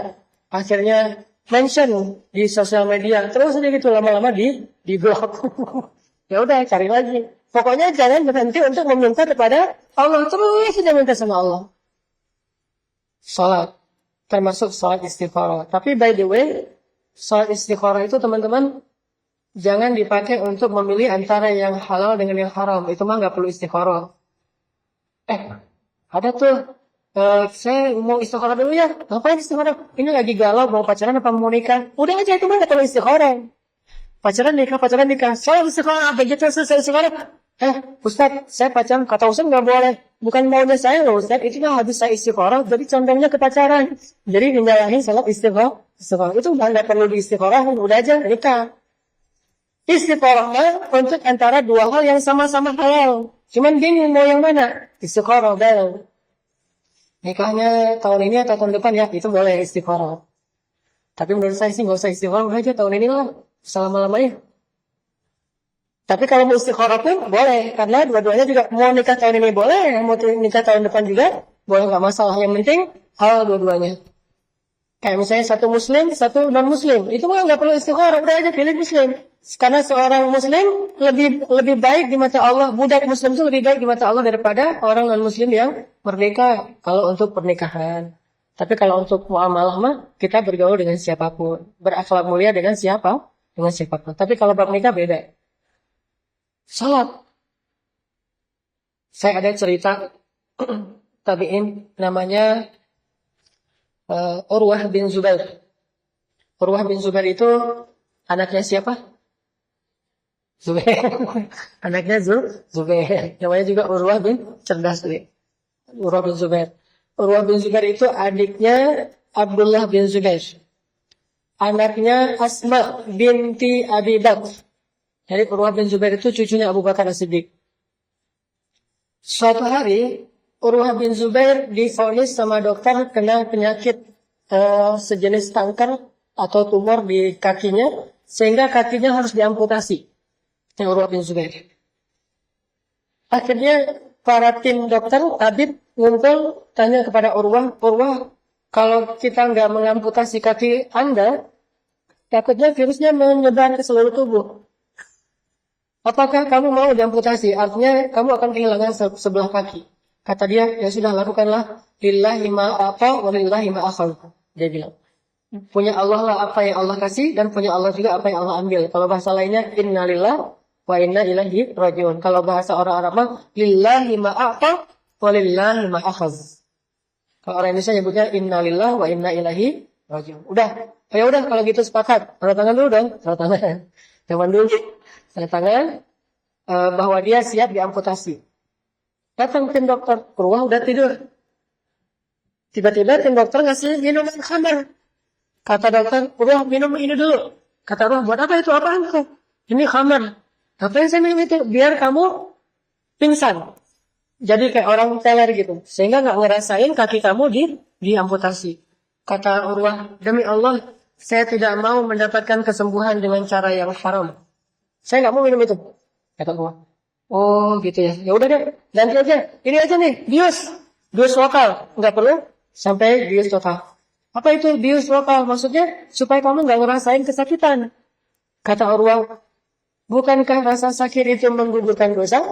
Akhirnya mention di sosial media, terus aja gitu lama-lama di blok. Ya udah cari lagi. Pokoknya jangan berhenti untuk meminta kepada Allah, terus saja minta sama Allah. Salat termasuk salat istikharah. Tapi by the way, salat istikharah itu teman-teman jangan dipakai untuk memilih antara yang halal dengan yang haram. Itu mah nggak perlu istikharah. Ada tuh. Saya mau istikharah dulu ya. Ngapain istikharah? Ini lagi galau mau pacaran apa mau nikah? Udah aja itu mah kalau istikharah. Pacaran nikah. Saya istikharah begitu selesai istikharah. Ustaz, saya pacaran kata Ustaz nggak boleh. Bukan maunya saya loh Ustaz. Itu mah habis saya istikharah. Jadi contohnya ke pacaran. Jadi menyalahi salat istikharah. Itu nggak perlu di istikharah. Udah aja nikah. Istikharah untuk antara dua hal yang sama-sama halal. Cuman bingung mau yang mana? Istikharah dulu. Nikahnya tahun ini atau tahun depan ya, itu boleh istikharah. Tapi menurut saya sih nggak usah istikharah, udah aja tahun ini lah, selama-lamanya. Tapi kalau mau istikharah pun boleh, karena dua-duanya juga mau nikah tahun ini boleh, mau nikah tahun depan juga boleh, nggak masalah. Yang penting halal dua-duanya. Kayak misalnya satu muslim, satu non muslim, itu mah nggak perlu istikharah, udah aja pilih muslim. Karena seorang muslim lebih baik di mata Allah, budak muslim itu lebih baik di mata Allah daripada orang non muslim yang merdeka. Kalau untuk pernikahan. Tapi kalau untuk muamalah mah kita bergaul dengan siapapun, berakhlak mulia dengan siapapun. Tapi kalau bab nikah beda. Salat. Saya ada cerita tabi'in namanya Urwah bin Zubair. Urwah bin Zubair itu anaknya siapa? Zubair. Anaknya Zubair. Namanya juga Urwah bin cerdas. Urwah bin Zubair. Urwah bin Zubair itu adiknya Abdullah bin Zubair. Anaknya Asma binti Abi Bakr. Jadi Urwah bin Zubair itu cucunya Abu Bakar As-Siddiq. Suatu hari Urwah bin Zubair divonis sama dokter kena penyakit sejenis kanker atau tumor di kakinya, sehingga kakinya harus diamputasi. Ini Urwah bin Zubair. Akhirnya para tim dokter, tabib ngumpul tanya kepada Urwah, kalau kita nggak mengamputasi kaki Anda, takutnya virusnya menyebar ke seluruh tubuh. Apakah kamu mau diamputasi? Artinya kamu akan kehilangan sebelah kaki. Kata dia, ya sudah, lakukanlah. Lillahi ma'ata wa lillahi ma'akhal. Dia bilang, punya Allah lah apa yang Allah kasih, dan punya Allah juga apa yang Allah ambil. Kalau bahasa lainnya, innalillah wa inna ilaihi rajiun. Kalau bahasa orang Arab mah, lillahi ma'ata wa lillahi ma'akhal. Kalau orang Indonesia nyebutnya innalillah wa inna ilaihi rajiun. Udah, ya udah kalau gitu sepakat. Tanda tangan dulu dong, tanda tangan. Zaman dulu. Tanda tangan bahwa dia siap diamputasi. Datang tim dokter, Urwah udah tidur. Tiba-tiba tim dokter ngasih minuman khamar. Kata dokter, Urwah minum ini dulu. Kata Urwah, buat apa itu? Apaan itu? Ini khamar. Apa yang saya minum itu? Biar kamu pingsan. Jadi kayak orang teler gitu. Sehingga nggak ngerasain kaki kamu diamputasi. Kata Urwah, demi Allah, saya tidak mau mendapatkan kesembuhan dengan cara yang haram. Saya nggak mau minum itu. Kata Urwah. Oh gitu ya. Ya udah deh, ganti aja. Ini aja nih, bius lokal. Nggak perlu sampai bius total. Apa itu bius lokal? Maksudnya supaya kamu nggak ngerasain kesakitan. Kata Urwah, bukankah rasa sakit itu menggugurkan dosa?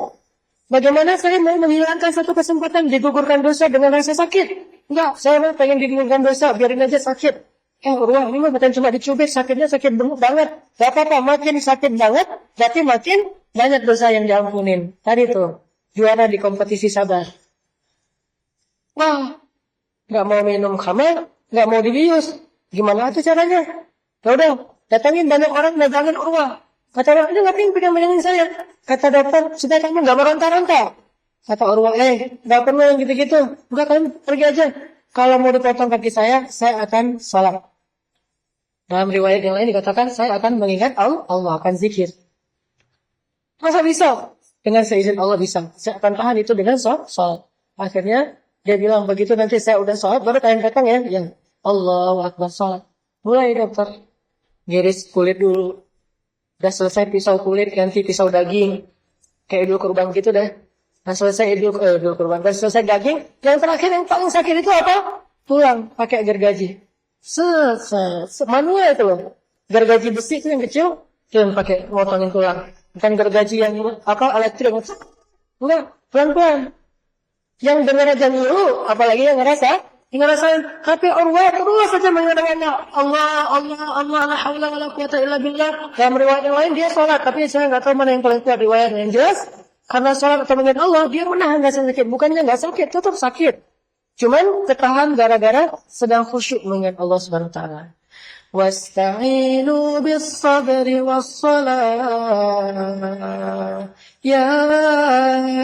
Bagaimana saya mau menghilangkan satu kesempatan digugurkan dosa dengan rasa sakit? Enggak, saya mau pengen digugurkan dosa, biarin aja sakit. Urwah, ini mah bukan cuma dicubit, sakitnya sakit banget. Gak apa-apa, makin sakit banget, berarti makin banyak dosa yang diampunin. Tadi tuh, juara di kompetisi sabar. Wah, gak mau minum khamar, gak mau dibius. Gimana tuh caranya? Ya udah, datangin banyak orang, datangin Urwah. Kata Urwah, ini ngapain pegang-pegangin saya? Kata dokter, supaya kamu gak meronta-ronta. Kata Urwah, gak perlu yang gitu-gitu. Enggak, kalian pergi aja. Kalau mau dipotong kaki saya akan sholat. Dalam riwayat yang lain dikatakan, saya akan mengingat Allah, akan zikir. Masa bisa? Dengan seizin Allah bisa. Saya akan tahan itu dengan sholat. Akhirnya, dia bilang, begitu nanti saya udah sholat, baru kalian datang ya. Ya, Allahu Akbar sholat. Mulai dokter. Giris kulit dulu. Udah selesai pisau kulit, ganti pisau daging. Kayak idul kurban gitu dah. Nah selesai idul kurban, dan selesai daging, yang terakhir yang paling sakit itu apa? Tulang, pakai gergaji. Manual itu loh. Gergaji besi itu yang kecil, itu yang pakai motongin tulang. Bukan gergaji yang elektrik. Enggak, pelan-pelan. Yang dengar aja dulu, apalagi yang ngerasain. Tapi Urwah terus saja mengenangnya. Allah, la haula wala quwata illa billah. Dalam riwayat yang lain dia sholat, tapi saya nggak tahu mana yang paling kuat riwayat yang jelas. Karena sholat atau mengingat Allah, dia menahan rasa sakit. Bukannya nggak sakit, tetap sakit. Cuman ketahan gara-gara sedang khusyuk mengingat Allah Subhanahu wa taala. Wasta'inu bis-sabri was-salah. Ya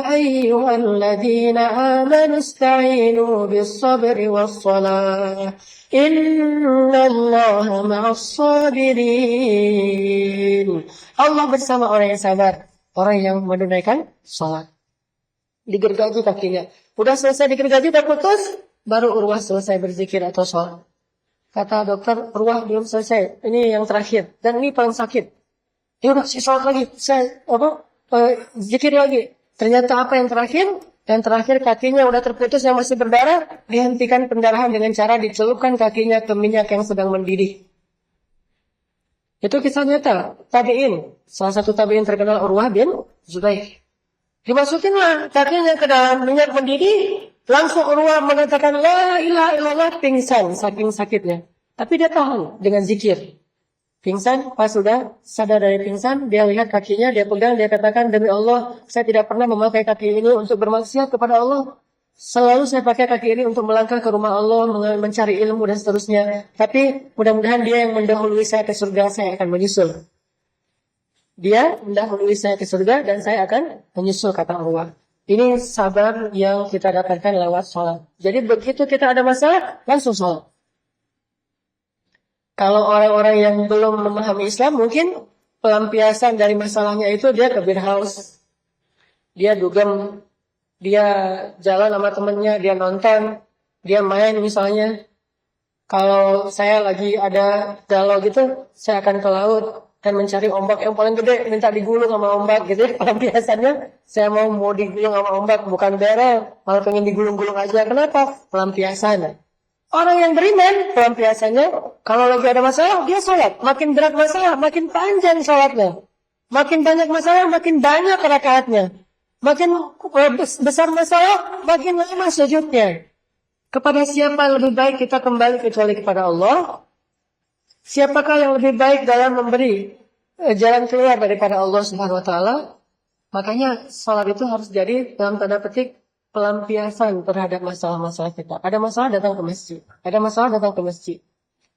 ayyuhalladzina amanu ista'inu bis-sabri was-salah. Innallaha ma'as-sabirin. Allah bersama orang yang sabar. Orang yang menunaikan sholat. Digergaji kakinya. Udah selesai digergaji, udah putus. Baru Urwah selesai berzikir atau sholat. Kata dokter, Urwah belum selesai. Ini yang terakhir. Dan ini paling sakit. Ya udah, saya sholat lagi, zikir lagi. Ternyata apa yang terakhir? Yang terakhir kakinya udah terputus yang masih berdarah, dihentikan pendarahan dengan cara dicelupkan kakinya ke minyak yang sedang mendidih. Itu kisah nyata, tabi'in. Salah satu tabi'in terkenal Urwah bin Zubair. Dimasukinlah kakinya ke dalam minyak mendidih, langsung Urwah mengatakan la ilaha illallah, pingsan saking sakitnya. Tapi dia tahan dengan zikir. Pingsan, pas sudah sadar dari pingsan, dia lihat kakinya, dia pegang, dia katakan, demi Allah, saya tidak pernah memakai kaki ini untuk bermaksiat kepada Allah. Selalu saya pakai kaki ini untuk melangkah ke rumah Allah, mencari ilmu dan seterusnya. Tapi mudah-mudahan dia yang mendahului saya ke surga, saya akan menyusul. Dia mendahului saya ke surga dan saya akan menyusul, kata Allah. Ini sabar yang kita dapatkan lewat sholat. Jadi begitu kita ada masalah, langsung sholat. Kalau orang-orang yang belum memahami Islam, mungkin pelampiasan dari masalahnya itu dia ke beer house, dia dugem, dia jalan sama temennya, dia nonton, dia main misalnya. Kalau saya lagi ada galau gitu, saya akan ke laut dan mencari ombak yang paling gede, minta digulung sama ombak gitu. Pelampiasannya, saya mau digulung sama ombak, bukan berel, malah pengen digulung-gulung aja. Kenapa? Pelampiasan. Orang yang beriman, pelampiasannya, kalau lagi ada masalah, dia sholat. Makin berat masalah, makin panjang sholatnya. Makin banyak masalah, makin banyak rakaatnya. Makin besar masalah, makin lama sujudnya. Kepada siapa lebih baik kita kembali kecuali kepada Allah? Siapakah yang lebih baik dalam memberi jalan keluar daripada Allah Subhanahu wa Ta'ala? Makanya sholat itu harus jadi dalam tanda petik pelampiasan terhadap masalah-masalah kita. Ada masalah, datang ke masjid. Ada masalah, datang ke masjid.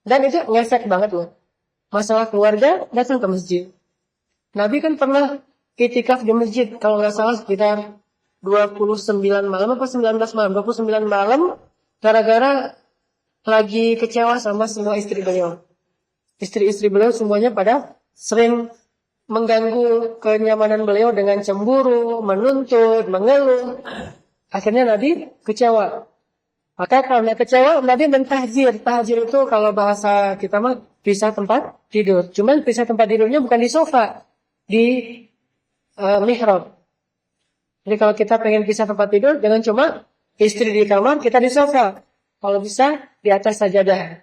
Dan itu ngefek banget loh. Masalah keluarga, datang ke masjid. Nabi kan pernah itikaf di masjid, kalau nggak salah sekitar 29 malam, apa 19 malam, 29 malam, gara-gara lagi kecewa sama semua istri beliau. Istri-istri beliau semuanya pada sering mengganggu kenyamanan beliau dengan cemburu, menuntut, mengeluh. Akhirnya Nabi kecewa. Maka karena kecewa, Nabi mentahjir. Tahjir itu kalau bahasa kita mah pisah tempat tidur. Cuman pisah tempat tidurnya bukan di sofa, di mihrab. Jadi kalau kita pengen pisah tempat tidur, jangan cuma istri di kamar, kita di sofa. Kalau bisa, di atas sajadah.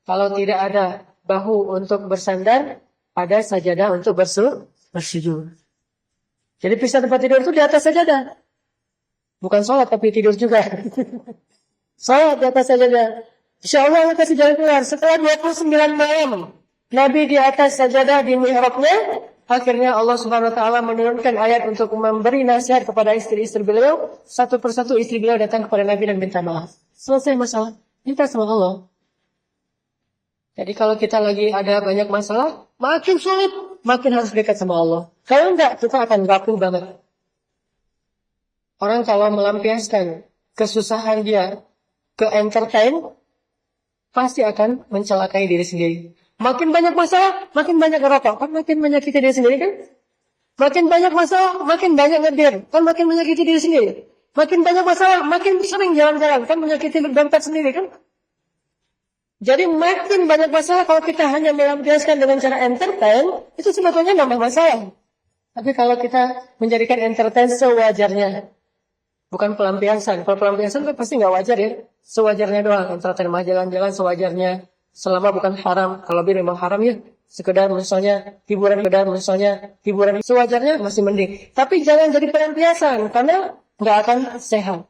Kalau tidak ada bahu untuk bersandar, ada sajadah untuk bersujud. Jadi pisah tempat tidur itu di atas sajadah. Bukan sholat tapi tidur juga. Sholat di atas sajadah. Insya Allah Allah kasih jalan keluar. Setelah 29 malam, Nabi di atas sajadah di mihrabnya, akhirnya Allah Subhanahu wa Ta'ala menurunkan ayat untuk memberi nasihat kepada istri-istri beliau. Satu persatu istri beliau datang kepada Nabi dan minta maaf. Selesai masalah, minta sama Allah. Jadi kalau kita lagi ada banyak masalah, makin sulit, makin harus dekat sama Allah. Kalau enggak, kita akan rapuh banget. Orang kalau melampiaskan kesusahan dia ke entertain, pasti akan mencelakai diri sendiri. Makin banyak masalah, makin banyak ngerokok. Kan makin menyakiti diri sendiri kan? Makin banyak masalah, makin banyak ngedir. Kan makin menyakiti diri sendiri. Makin banyak masalah, makin sering jalan-jalan. Kan menyakiti dompet sendiri kan? Jadi makin banyak masalah kalau kita hanya melampiaskan dengan cara entertain, itu sebetulnya nambah masalah. Tapi kalau kita menjadikan entertain sewajarnya, bukan pelampiasan. Kalau pelampiasan kan pasti nggak wajar ya. Sewajarnya doang. Entertain mah jalan-jalan sewajarnya. Selama bukan haram. Kalau memang haram ya. Sekedar misalnya hiburan. Sewajarnya masih mending. Tapi jangan jadi pelampiasan. Karena nggak akan sehat.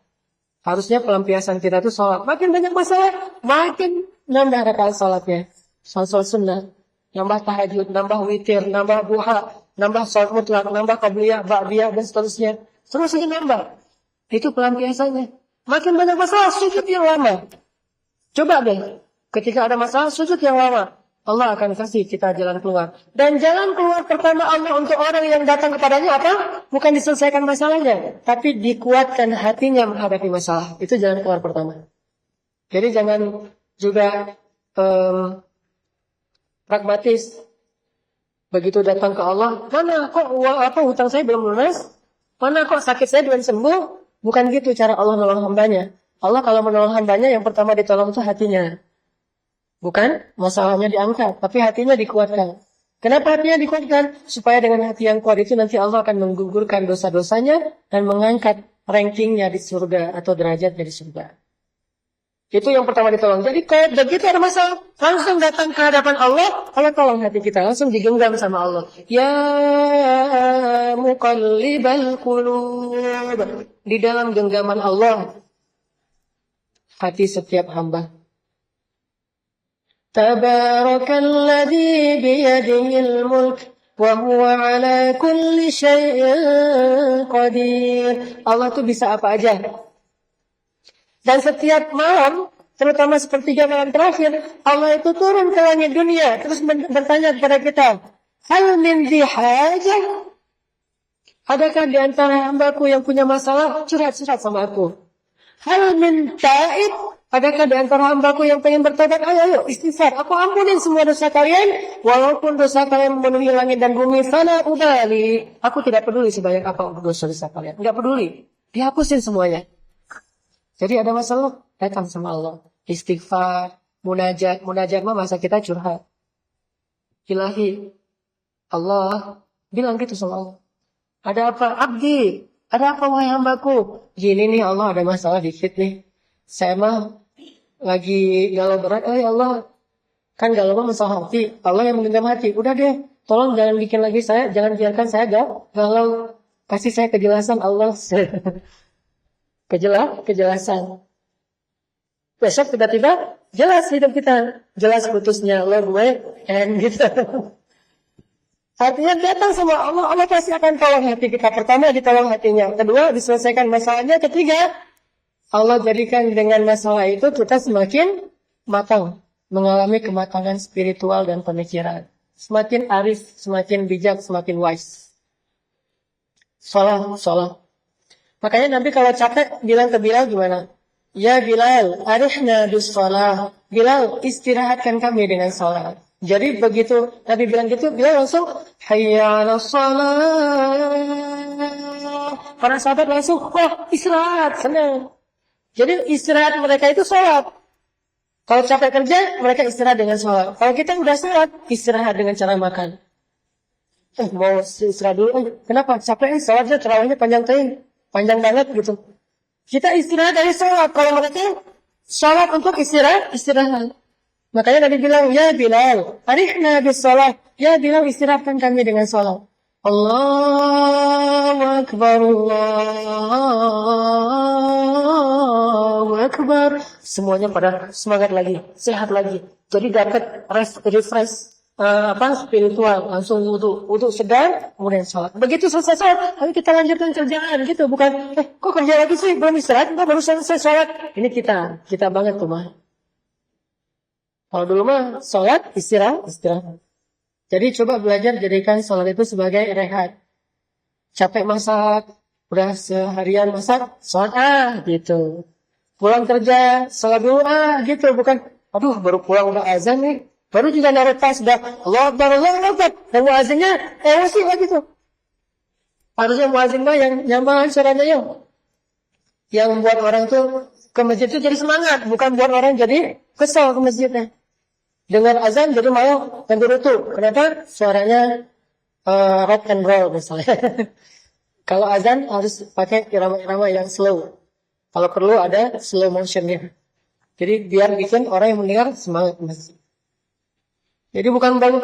Harusnya pelampiasan kita itu sholat. Makin banyak masalah. Makin nambah rakaat sholatnya. Sholat sunnah. Nambah tahajud. Nambah witir. Nambah duha. Nambah sholat mutlak. Nambah qabliyah. Ba'diyah. Dan seterusnya. Terus aja nambah. Itu pelampiasannya. Makin banyak masalah, sujud yang lama. Coba deh, ketika ada masalah, sujud yang lama. Allah akan kasih kita jalan keluar. Dan jalan keluar pertama Allah untuk orang yang datang kepadanya apa? Bukan diselesaikan masalahnya, tapi dikuatkan hatinya menghadapi masalah. Itu jalan keluar pertama. Jadi jangan juga pragmatis. Begitu datang ke Allah, mana kok hutang saya belum lunas? Mana kok sakit saya belum sembuh? Bukan gitu cara Allah menolong hambanya. Allah kalau menolong hambanya, yang pertama ditolong itu hatinya. Bukan masalahnya diangkat, tapi hatinya dikuatkan. Kenapa hatinya dikuatkan? Supaya dengan hati yang kuat itu nanti Allah akan menggugurkan dosa-dosanya dan mengangkat rankingnya di surga atau derajatnya di surga. Itu yang pertama ditolong. Jadi kalau begitu ada masalah, langsung datang ke hadapan Allah, Allah tolong hati kita, langsung digenggam sama Allah. Ya muqallibal qulub. Di dalam genggaman Allah, hati setiap hamba. Tabarakalladzi biyadihil mulk wa huwa ala kulli syai'in qadir. Allah tuh bisa apa aja. Dan setiap malam, terutama sepertiga malam terakhir, Allah itu turun ke langit dunia, terus bertanya kepada kita, hal min dhi hajah? Adakah di antara hambaku yang punya masalah? Curhat-curhat sama aku. Hal min ta'ib? Adakah di antara hambaku yang pengen bertobat? Ayo, istighfar. Aku ampunin semua dosa kalian. Walaupun dosa kalian memenuhi langit dan bumi. Fala ubali. Aku tidak peduli sebanyak apa dosa-dosa kalian. Enggak peduli. Dihapusin semuanya. Jadi ada masalah, datang sama Allah. Istighfar, munajat. Munajat mah masa kita curhat. Ilahi. Allah bilang gitu sama Allah. Ada apa? Abdi. Ada apa wahai hambaku? Gini nih Allah ada masalah dikit nih. Saya mah lagi galau berat. Ya Allah. Kan galau mah masalah hati. Allah yang menggenggam hati. Udah deh. Tolong jangan bikin lagi saya. Jangan biarkan saya galau. Kasih saya kejelasan Allah. Kejelasan. Besok tiba-tiba jelas hidup kita. Jelas putusnya Lord way and gitu. Artinya datang sama Allah. Allah pasti akan tolong hati kita. Pertama ditolong hatinya. Kedua diselesaikan masalahnya. Ketiga Allah jadikan dengan masalah itu kita semakin matang. Mengalami kematangan spiritual dan pemikiran. Semakin arif, semakin bijak, semakin wise. Sholat. Makanya Nabi kalau capek bilang ke Bilal gimana? Ya Bilal, arihna bis sholat. Bilal, istirahatkan kami dengan sholat. Jadi begitu Nabi bilang gitu, Bilal langsung hayya 'alas shalah. Para sahabat langsung, wah istirahat, senang. Jadi istirahat mereka itu sholat. Kalau capek kerja, mereka istirahat dengan sholat. Kalau kita udah sholat, istirahat dengan cara makan. Mau istirahat dulu, kenapa? Capek, sholatnya terawihnya panjang banget gitu. Kita istirahat dari sholat. Kalau mereka sholat untuk istirahat. Makanya Nabi bilang, ya Bilal, arihna bis sholat. Ya Bilal, istirahatkan kami dengan sholat. Allahu Akbar, Allahu Akbar. Semuanya pada semangat lagi, sehat lagi. Jadi dapat refresh spiritual, langsung wudu segar, kemudian sholat. Begitu selesai sholat, ayo kita lanjutkan kerjaan gitu, bukan kok kerja lagi sih, belum istirahat, baru selesai sholat. Ini kita banget tuh mah. Kalau dulu mah sholat istirahat. Jadi coba belajar jadikan sholat itu sebagai rehat. Capek masak, udah seharian masak, sholat gitu. Pulang kerja, sholat dulu gitu, bukan aduh baru pulang udah azan nih. Baru juga naruh tas, udah Allah Akbar. Dan muazzinnya, emosi lah gitu. Harusnya muazzin mah yang nyaman suaranya yang buat orang tuh ke masjid itu jadi semangat. Bukan buat orang jadi kesal ke masjidnya. Dengar azan jadi mau menggerutu. Kenapa? Suaranya rock and roll misalnya. Kalau azan harus pakai irama-irama yang slow. Kalau perlu ada slow motionnya. Jadi biar bikin orang yang mendengar semangat ke masjid. Jadi bukan baru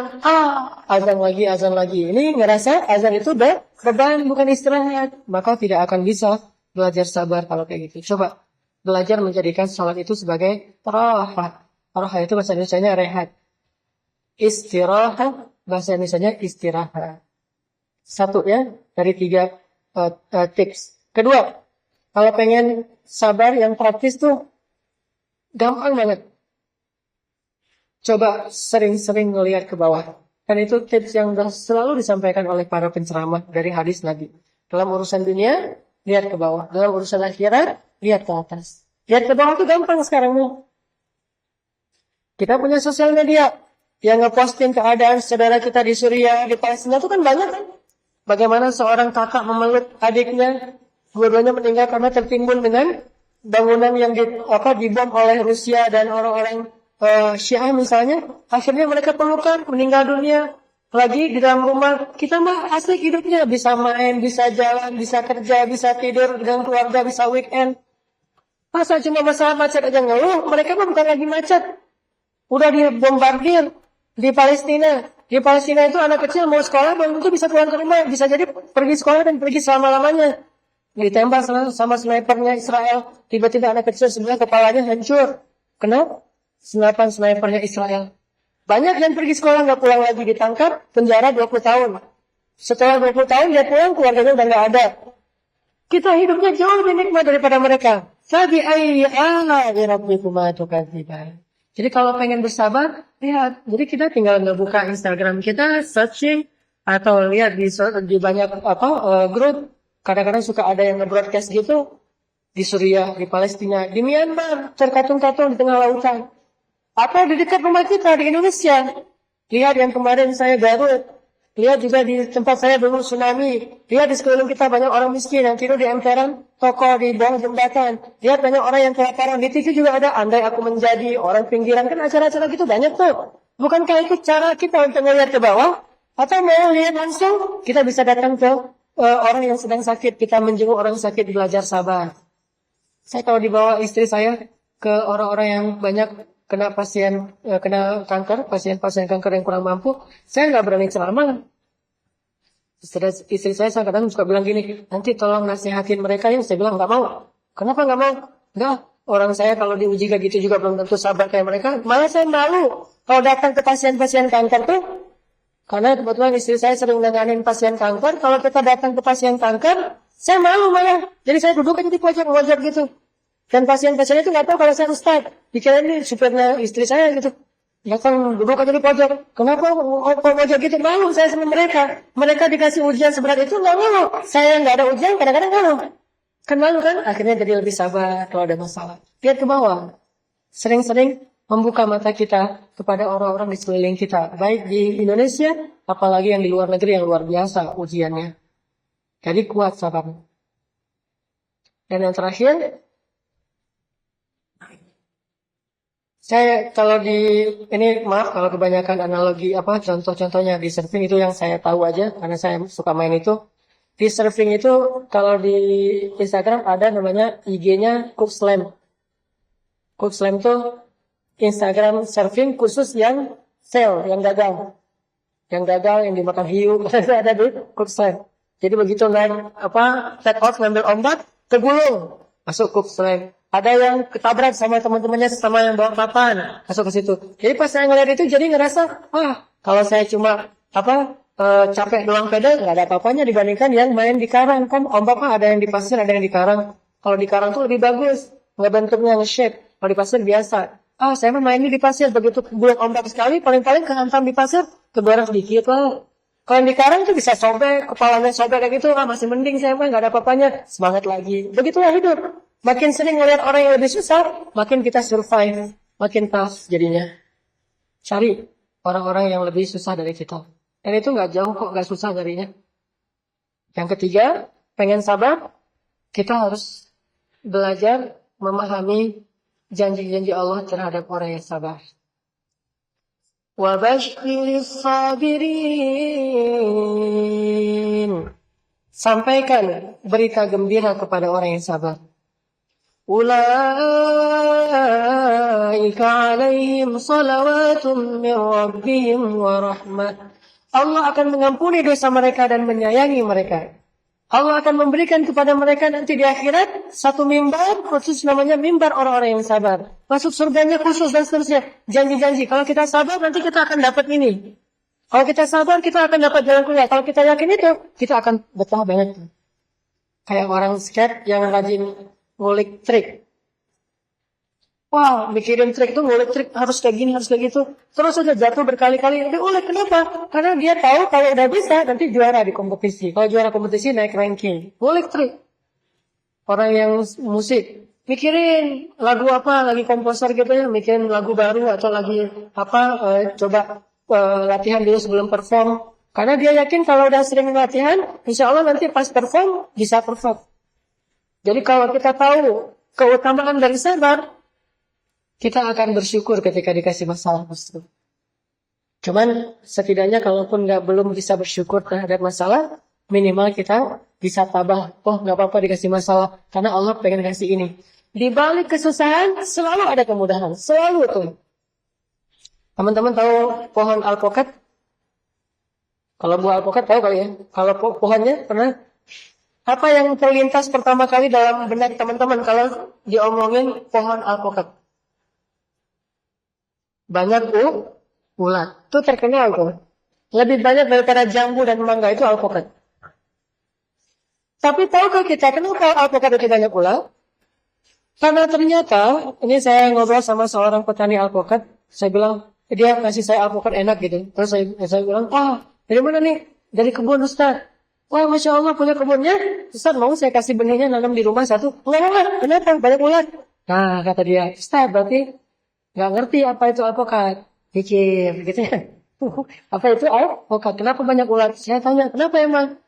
azan lagi. Ini ngerasa azan itu udah beban, bukan istirahat. Maka tidak akan bisa belajar sabar kalau kayak gitu. Coba belajar menjadikan sholat itu sebagai rahat. Rahat itu bahasa Indonesianya rehat. Istirahat bahasa Indonesianya istirahat. Satu ya dari 3 tips. Kedua, kalau pengen sabar yang praktis tuh gampang banget. Coba sering-sering ngelihat ke bawah. Dan itu tips yang selalu disampaikan oleh para penceramah dari hadis Nabi. Dalam urusan dunia, lihat ke bawah. Dalam urusan akhirat, lihat ke atas. Lihat ke bawah itu gampang sekarang nih. Kita punya sosial media yang ngeposting keadaan saudara kita di Suriah, di Palestina itu kan banyak kan. Bagaimana seorang kakak memeluk adiknya, dua-duanya meninggal karena tertimbun dengan bangunan yang dibom oleh Rusia dan orang-orang Syiah misalnya, akhirnya mereka pelukan, meninggal dunia, lagi di dalam rumah, kita mah asik hidupnya, bisa main, bisa jalan, bisa kerja, bisa tidur dengan keluarga, bisa weekend. Masa cuma masalah macet aja ngeluh, mereka mah bukan lagi macet, udah dibombardir di Palestina. Di Palestina itu anak kecil mau sekolah belum tentu bisa pulang ke rumah, bisa jadi pergi sekolah dan pergi selama-lamanya. Ditembak sama snipernya Israel, tiba-tiba anak kecil sebelah kepalanya hancur. Kenapa? Senapan snipernya Israel. Banyak yang pergi sekolah nggak pulang lagi, ditangkap, penjara 20 tahun. Setelah 20 tahun dia pulang, keluarganya udah nggak ada. Kita hidupnya jauh lebih nikmat daripada mereka. Fabi ayyi ala'i rabbikuma tukadziban. Jadi kalau pengen bersabar, lihat. Jadi kita tinggal ngebuka Instagram kita, searching, atau lihat di banyak grup. Kadang-kadang suka ada yang nge-broadcast gitu. Di Suriah, di Palestina, di Myanmar, terkatung-katung di tengah lautan. Atau di dekat rumah kita di Indonesia. Lihat yang kemarin saya Garut. Lihat juga di tempat saya dulu tsunami. Lihat di sekeliling kita banyak orang miskin yang tidur di emperan toko di bawah jembatan. Lihat banyak orang yang kelaparan. Di TV juga ada andai aku menjadi orang pinggiran. Kan acara-acara gitu banyak tuh. Bukankah itu cara kita untuk melihat ke bawah? Atau mau lihat langsung? Kita bisa datang ke orang yang sedang sakit. Kita menjenguk orang sakit, belajar sabar. Saya kalau dibawa istri saya ke orang-orang yang banyak kena kanker, pasien-pasien kanker yang kurang mampu, saya nggak berani ceramah. Istri saya kadang suka bilang gini, nanti tolong nasihatin mereka ya. Saya bilang nggak mau. Kenapa nggak mau? Nggak. Orang saya kalau diuji kayak gitu juga belum tentu sabar kayak mereka. Malah saya malu kalau datang ke pasien-pasien kanker tuh. Karena kebetulan istri saya sering nanganin pasien kanker. Kalau kita datang ke pasien kanker, saya malu malah. Jadi saya duduk aja di pojok gitu. Dan pasien-pasien itu nggak tahu kalau saya ustaz. Dikira ini supirnya istri saya gitu. Datang duduk aja di pojok. Kenapa pojok gitu? Malu saya sama mereka. Mereka dikasih ujian seberat itu nggak malu. Saya nggak ada ujian kadang-kadang malu. Kan malu kan? Akhirnya jadi lebih sabar kalau ada masalah. Lihat ke bawah. Sering-sering membuka mata kita kepada orang-orang di sekeliling kita. Baik di Indonesia, apalagi yang di luar negeri yang luar biasa ujiannya. Jadi kuat sabar. Dan yang terakhir, saya kalau ini maaf kalau kebanyakan analogi contoh-contohnya di surfing itu yang saya tahu aja karena saya suka main itu. Di surfing itu kalau di Instagram ada namanya IG-nya Cook Slam. Cook Slam tuh Instagram surfing khusus yang fail, yang gagal. Yang gagal, yang dimakan hiu, ada di Cook Slam. Jadi begitu naik take off ngambil ombak, tergulung, masuk Cook Slam. Ada yang ketabrak sama teman-temannya sama yang bawa papan, masuk ke situ. Jadi pas saya ngeliat itu jadi ngerasa, kalau saya cuma capek doang pedal nggak ada apa-apanya dibandingkan yang main di karang. Kan ombak ada yang di pasir, ada yang di karang. Kalau di karang tuh lebih bagus, nggak bentuknya nge-shape. Kalau di pasir biasa. Saya mah mainnya di pasir, begitu gulung ombak sekali, paling-paling kehantam di pasir, keberat sedikit lah. Kalau yang di karang tuh bisa sobek, kepalanya sobek kayak gitu, masih mending saya mah nggak ada apa-apanya, semangat lagi. Begitulah hidup. Makin sering melihat orang yang lebih susah, makin kita survive, makin tough jadinya. Cari orang-orang yang lebih susah dari kita. Dan itu nggak jauh kok, nggak susah jadinya. Yang ketiga, pengen sabar, kita harus belajar memahami janji-janji Allah terhadap orang yang sabar. Wa basyiris sabirin. Sampaikan berita gembira kepada orang yang sabar. Ulaika alaihim salawatun min rabbihim wa rahmah. Allah akan mengampuni dosa mereka dan menyayangi mereka. Allah akan memberikan kepada mereka nanti di akhirat satu mimbar khusus namanya mimbar orang-orang yang sabar. Masuk surganya khusus dan seterusnya. Janji-janji. Kalau kita sabar nanti kita akan dapat ini. Kalau kita sabar kita akan dapat jalan keluar. Kalau kita yakin itu kita akan betah banget. Kayak orang skate yang rajin ngulik trik. Wah, mikirin trik tuh, ngulik trik harus kayak gini, harus kayak gitu. Terus aja jatuh berkali-kali. Dia ulik, kenapa? Karena dia tahu kalau udah bisa, nanti juara di kompetisi. Kalau juara kompetisi, naik ranking. Ngulik trik. Orang yang musik, mikirin lagu apa, lagi komposer gitu ya, mikirin lagu baru atau lagi coba latihan dulu sebelum perform. Karena dia yakin kalau udah sering latihan, insya Allah nanti pas perform, bisa perform. Jadi kalau kita tahu keutamaan dari sabar, kita akan bersyukur ketika dikasih masalah. Cuman setidaknya kalaupun belum bisa bersyukur terhadap masalah, minimal kita bisa tabah. Oh, nggak apa-apa dikasih masalah, karena Allah pengen kasih ini. Di balik kesusahan selalu ada kemudahan, selalu tuh. Teman-teman tahu pohon alpukat? Kalau buah alpukat tahu kali ya. Kalau pohonnya pernah? Apa yang terlintas pertama kali dalam benak teman-teman kalau diomongin pohon alpukat? Banyak ulat. Itu terkenal tuh. Lebih banyak daripada jambu dan mangga itu alpukat. Tapi tahukah kita kenapa alpukat itu banyak ulat? Karena ternyata, ini saya ngobrol sama seorang petani alpukat. Saya bilang, dia kasih saya alpukat enak gitu. Terus saya bilang, dari mana nih? Dari kebun Ustaz. Wah, Masya Allah punya kebunnya. Ustaz mau saya kasih benihnya nanam di rumah satu. Enggak, kenapa? Banyak ulat. Nah, kata dia, Ustaz berarti nggak ngerti apa itu alpukat. Pikir, gitu ya. Apa itu alpukat? Kenapa banyak ulat? Saya tanya, kenapa emang?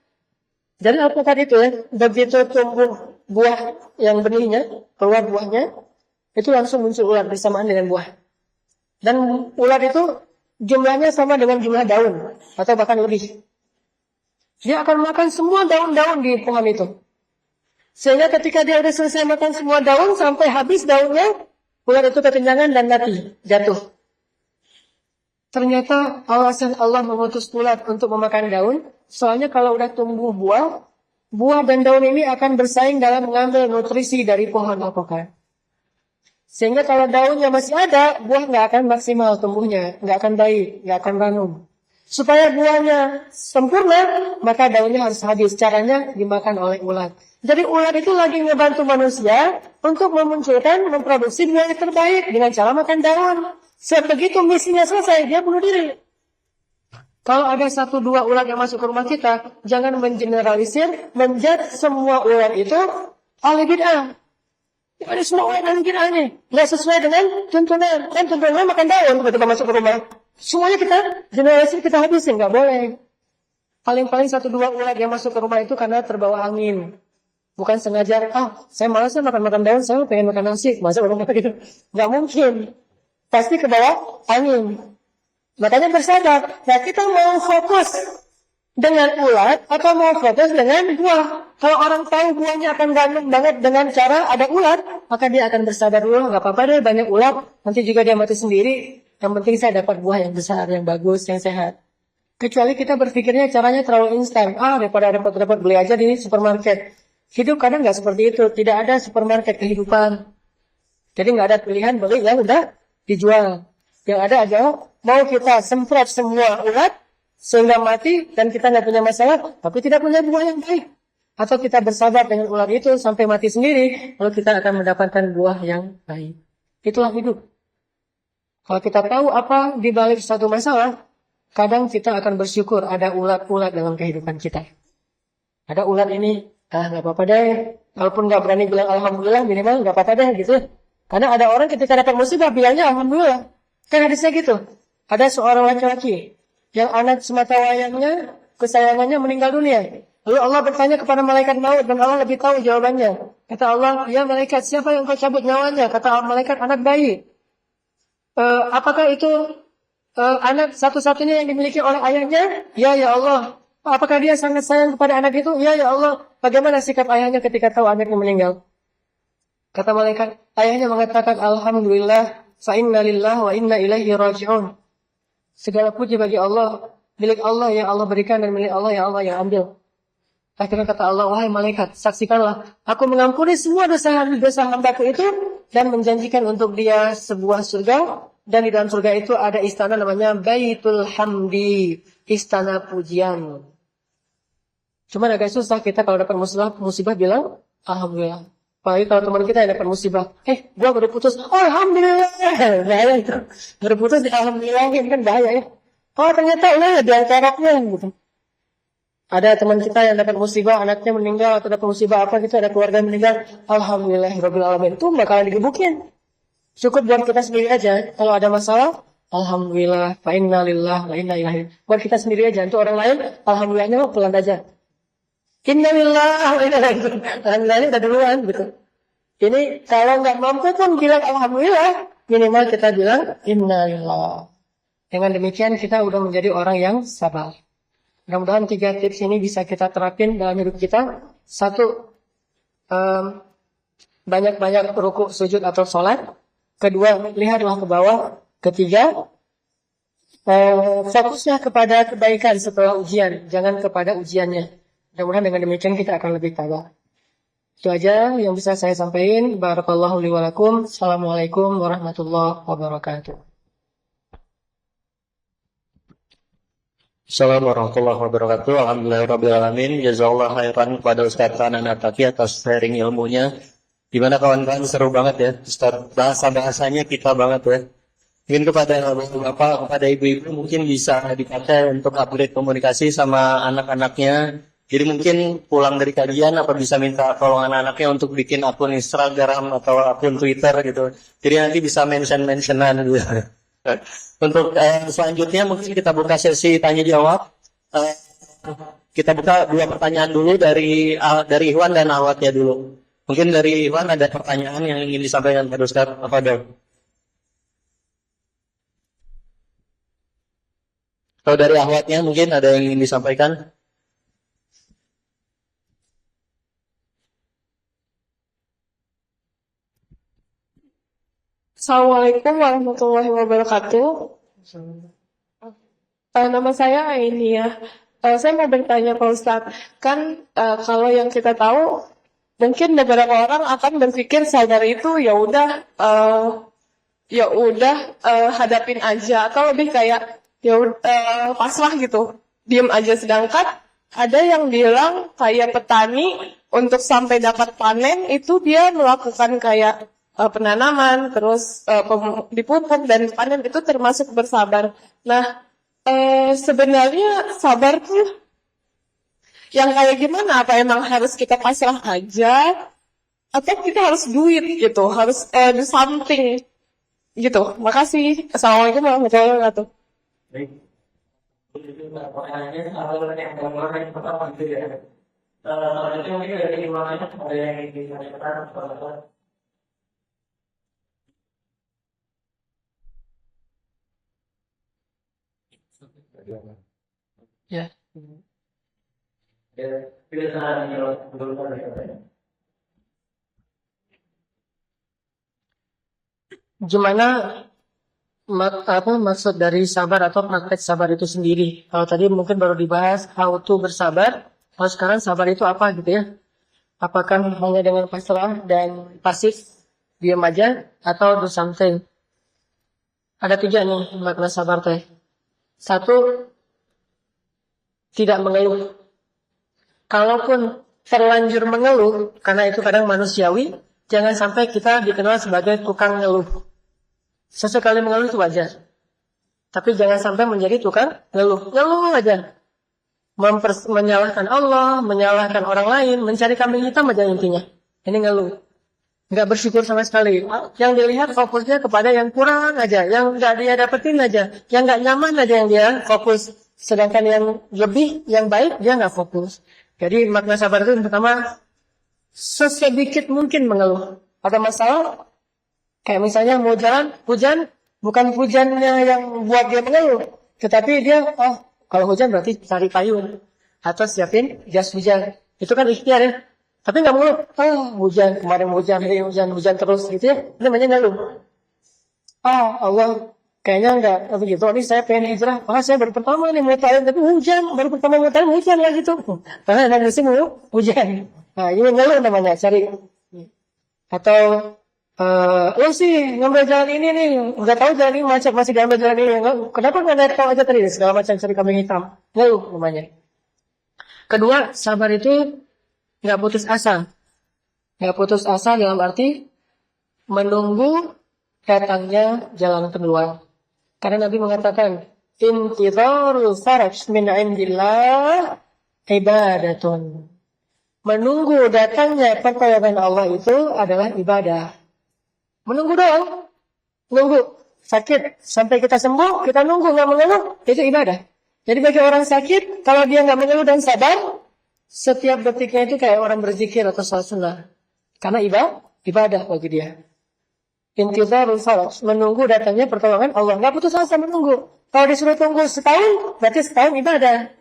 Jadi alpukat itu ya, begitu tumbuh buah yang benihnya, keluar buahnya, itu langsung muncul ulat bersamaan dengan buah. Dan ulat itu jumlahnya sama dengan jumlah daun, atau bahkan lebih. Dia akan makan semua daun-daun di pohon itu. Sehingga ketika dia sudah selesai makan semua daun, sampai habis daunnya, ulat itu kekenyangan dan mati, jatuh. Ternyata alasan Allah mengutus ulat untuk memakan daun, soalnya kalau udah tumbuh buah dan daun ini akan bersaing dalam mengambil nutrisi dari pohon alpukat. Sehingga kalau daunnya masih ada, buah nggak akan maksimal tumbuhnya, nggak akan baik, nggak akan ranum. Supaya buahnya sempurna, maka daunnya harus habis. Caranya dimakan oleh ulat. Jadi ulat itu lagi membantu manusia untuk memproduksi buah yang terbaik dengan cara makan daun. Sebegitu misinya selesai, dia bunuh diri. Kalau ada 1-2 ulat yang masuk ke rumah kita, jangan mengeneralisir, menjudge semua ulat itu ahli bid'ah. Ada semua ulat ahli bid'ah nih, nggak sesuai dengan tuntunan. Kan tuntunan makan daun ketika masuk ke rumah. Semuanya kita generasi kita habisin, nggak boleh. Paling-paling 1-2 ulat yang masuk ke rumah itu karena terbawa angin. Bukan sengaja, saya malas makan daun, saya pengen makan nasi, masuk ke rumah gitu. Nggak mungkin. Pasti ke bawah angin. Makanya bersabar. Nah, kita mau fokus dengan ulat atau mau fokus dengan buah. Kalau orang tahu buahnya akan ganteng banget dengan cara ada ulat, maka dia akan bersabar dulu. Nggak apa-apa deh, banyak ulat. Nanti juga dia mati sendiri. Yang penting saya dapat buah yang besar, yang bagus, yang sehat. Kecuali kita berpikirnya caranya terlalu instan. Daripada dapat beli aja di supermarket. Hidup kadang nggak seperti itu. Tidak ada supermarket kehidupan. Jadi nggak ada pilihan beli yang udah dijual. Yang ada aja mau kita semprot semua ulat sehingga mati dan kita nggak punya masalah, tapi tidak punya buah yang baik. Atau kita bersabar dengan ulat itu sampai mati sendiri, lalu kita akan mendapatkan buah yang baik. Itulah hidup. Kalau kita tahu apa di balik satu masalah, kadang kita akan bersyukur ada ulat-ulat dalam kehidupan kita. Ada ulat ini, nggak apa-apa deh. Walaupun nggak berani bilang alhamdulillah, minimal nggak apa-apa deh gitu. Karena ada orang ketika dapat musibah bilangnya alhamdulillah. Kan hadisnya gitu. Ada seorang laki-laki yang anak semata wayangnya, kesayangannya meninggal dunia. Lalu Allah bertanya kepada malaikat maut dan Allah lebih tahu jawabannya. Kata Allah, ya malaikat, siapa yang kau cabut nyawanya? Kata malaikat, anak bayi. Apakah itu anak satu-satunya yang dimiliki oleh ayahnya? Ya Allah. Apakah dia sangat sayang kepada anak itu? Ya Allah. Bagaimana sikap ayahnya ketika tahu anaknya meninggal? Kata malaikat, ayahnya mengatakan, alhamdulillah, fa inna lillahi wa inna ilaihi raji'un. Segala puji bagi Allah, milik Allah yang Allah berikan dan milik Allah yang ambil. Akhirnya kata Allah, wahai malaikat, saksikanlah, aku mengampuni semua dosa hambaku itu dan menjanjikan untuk dia sebuah surga, dan di dalam surga itu ada istana namanya Baitul Hamdi, istana pujian. Cuman agak susah kita kalau dapat musibah bilang alhamdulillah. Apalagi kalau teman kita yang dapat musibah, gua baru putus, alhamdulillah. Bahaya itu. Baru putus di alhamdulillah, ini kan bahaya ya. Ternyata di antaranya gitu. Ada teman kita yang dapat musibah, anaknya meninggal atau dapat musibah apa gitu, ada keluarga meninggal, alhamdulillah rabbil alamin. Itu bakalan digebukin. Cukup buat kita sendiri aja. Kalau ada masalah, alhamdulillah, fa inna lillahi wa inna ilaihi. Buat kita sendiri aja. Untuk orang lain, alhamdulillahnya pelan aja. Inna lillahi wa inna ilaihi. Alhamdulillahnya udah duluan gitu. Ini kalau nggak mampu pun bilang alhamdulillah, minimal kita bilang inna lillahi. Dengan demikian kita udah menjadi orang yang sabar. Mudah-mudahan 3 tips ini bisa kita terapin dalam hidup kita. 1, banyak-banyak rukuk, sujud atau sholat. 2, lihatlah ke bawah. 3, fokusnya kepada kebaikan setelah ujian, jangan kepada ujiannya. Mudah-mudahan dengan demikian kita akan lebih tabah. Itu aja yang bisa saya sampaikan. Barakallahu li wa lakum. Assalamualaikum warahmatullahi wabarakatuh. Assalamualaikum warahmatullahi wabarakatuh. Alhamdulillahirrabbilalamin. Jazakallah khairan kepada Ustaz Hanan Ataki atas sharing ilmunya. Gimana kawan-kawan, seru banget ya Ustaz, bahasa-bahasanya kita banget ya. Mungkin kepada bapak, kepada ibu-ibu mungkin bisa dipakai untuk upgrade komunikasi sama anak-anaknya. Jadi mungkin pulang dari kajian apa bisa minta tolong anak-anaknya untuk bikin akun Instagram atau akun Twitter gitu. Jadi nanti bisa mention-mentionan gitu. Untuk selanjutnya mungkin kita buka sesi tanya jawab. Kita buka 2 pertanyaan dulu dari Ikhwan dan Ahwatnya dulu. Mungkin dari Ikhwan ada pertanyaan yang ingin disampaikan pada Ustaz Afadhal. Atau dari Ahwatnya mungkin ada yang ingin disampaikan. Assalamualaikum warahmatullahi wabarakatuh. Nama saya Aini ya. Saya mau bertanya Pak Ustadz, kan kalau yang kita tahu mungkin beberapa orang akan berpikir sabar itu ya udah hadapin aja, atau lebih kayak pasrah gitu, diem aja. Sedangkan ada yang bilang kayak petani untuk sampai dapat panen itu dia melakukan kayak penanaman, terus dipupuk dan panen itu termasuk bersabar. Nah, sebenarnya sabar tuh yang kayak gimana? Apa emang harus kita pasrah aja? Atau kita harus duit gitu? Harus do something gitu? Makasih. Assalamualaikum warahmatullahi wabarakatuh. Ya. Gimana maksud dari sabar atau praktek sabar itu sendiri? Kalau tadi mungkin baru dibahas how to bersabar, kalau sekarang sabar itu apa gitu ya? Apakah hanya dengan pasrah dan pasif, diam aja, atau do something? Ada 3 nih makna sabar teh. 1, tidak mengeluh. Kalaupun terlanjur mengeluh, karena itu kadang manusiawi, jangan sampai kita dikenal sebagai tukang ngeluh. Sesekali mengeluh itu wajar. Tapi jangan sampai menjadi tukang ngeluh. Ngeluh aja. Menyalahkan Allah, menyalahkan orang lain, mencari kambing hitam aja intinya. Ini ngeluh. Nggak bersyukur sama sekali. Yang dilihat fokusnya kepada yang kurang aja, yang nggak dia dapetin aja, yang nggak nyaman aja yang dia fokus. Sedangkan yang lebih, yang baik dia nggak fokus. Jadi makna sabar itu yang pertama, sesedikit mungkin mengeluh. Ada masalah, kayak misalnya mau jalan, hujan, bukan hujannya yang buat dia mengeluh, tetapi dia, kalau hujan berarti cari payung atau siapin jas hujan. Itu kan ikhtiar ya. Tapi nggak mengeluh, hujan, kemarin hujan, hari hujan terus gitu ya. Ini namanya ngeluh. Allah, kayaknya nggak begitu. Ini saya pengen hijrah. Saya baru pertama nih mau talim, tapi hujan. Baru pertama mau talim, hujan lah gitu. Karena ada musim hujan. Nah, ini ngeluh namanya, cari. Atau, lo sih ngambil jalan ini nih. Nggak tahu jalan ini macet, masih ngambil jalan ini. Kenapa nggak naik tol aja tadi? Segala macam cari kambing hitam. Ngeluh namanya. Kedua, sabar itu nggak putus asa. Nggak putus asa dalam arti menunggu datangnya jalan kedua. Karena Nabi mengatakan, intidharul faraj min indillah ibadatun. Menunggu datangnya pertolongan Allah itu adalah ibadah. Menunggu doang. Nunggu. Sakit. Sampai kita sembuh, kita nunggu, nggak mengeluh. Itu ibadah. Jadi bagi orang sakit, kalau dia nggak mengeluh dan sabar, setiap detiknya itu kayak orang berzikir atau sholat sunnah. Karena ibadah bagi dia. intizarul faraj, menunggu datangnya pertolongan Allah. Nggak putus asa menunggu. Kalau disuruh tunggu setahun, berarti setahun ibadah.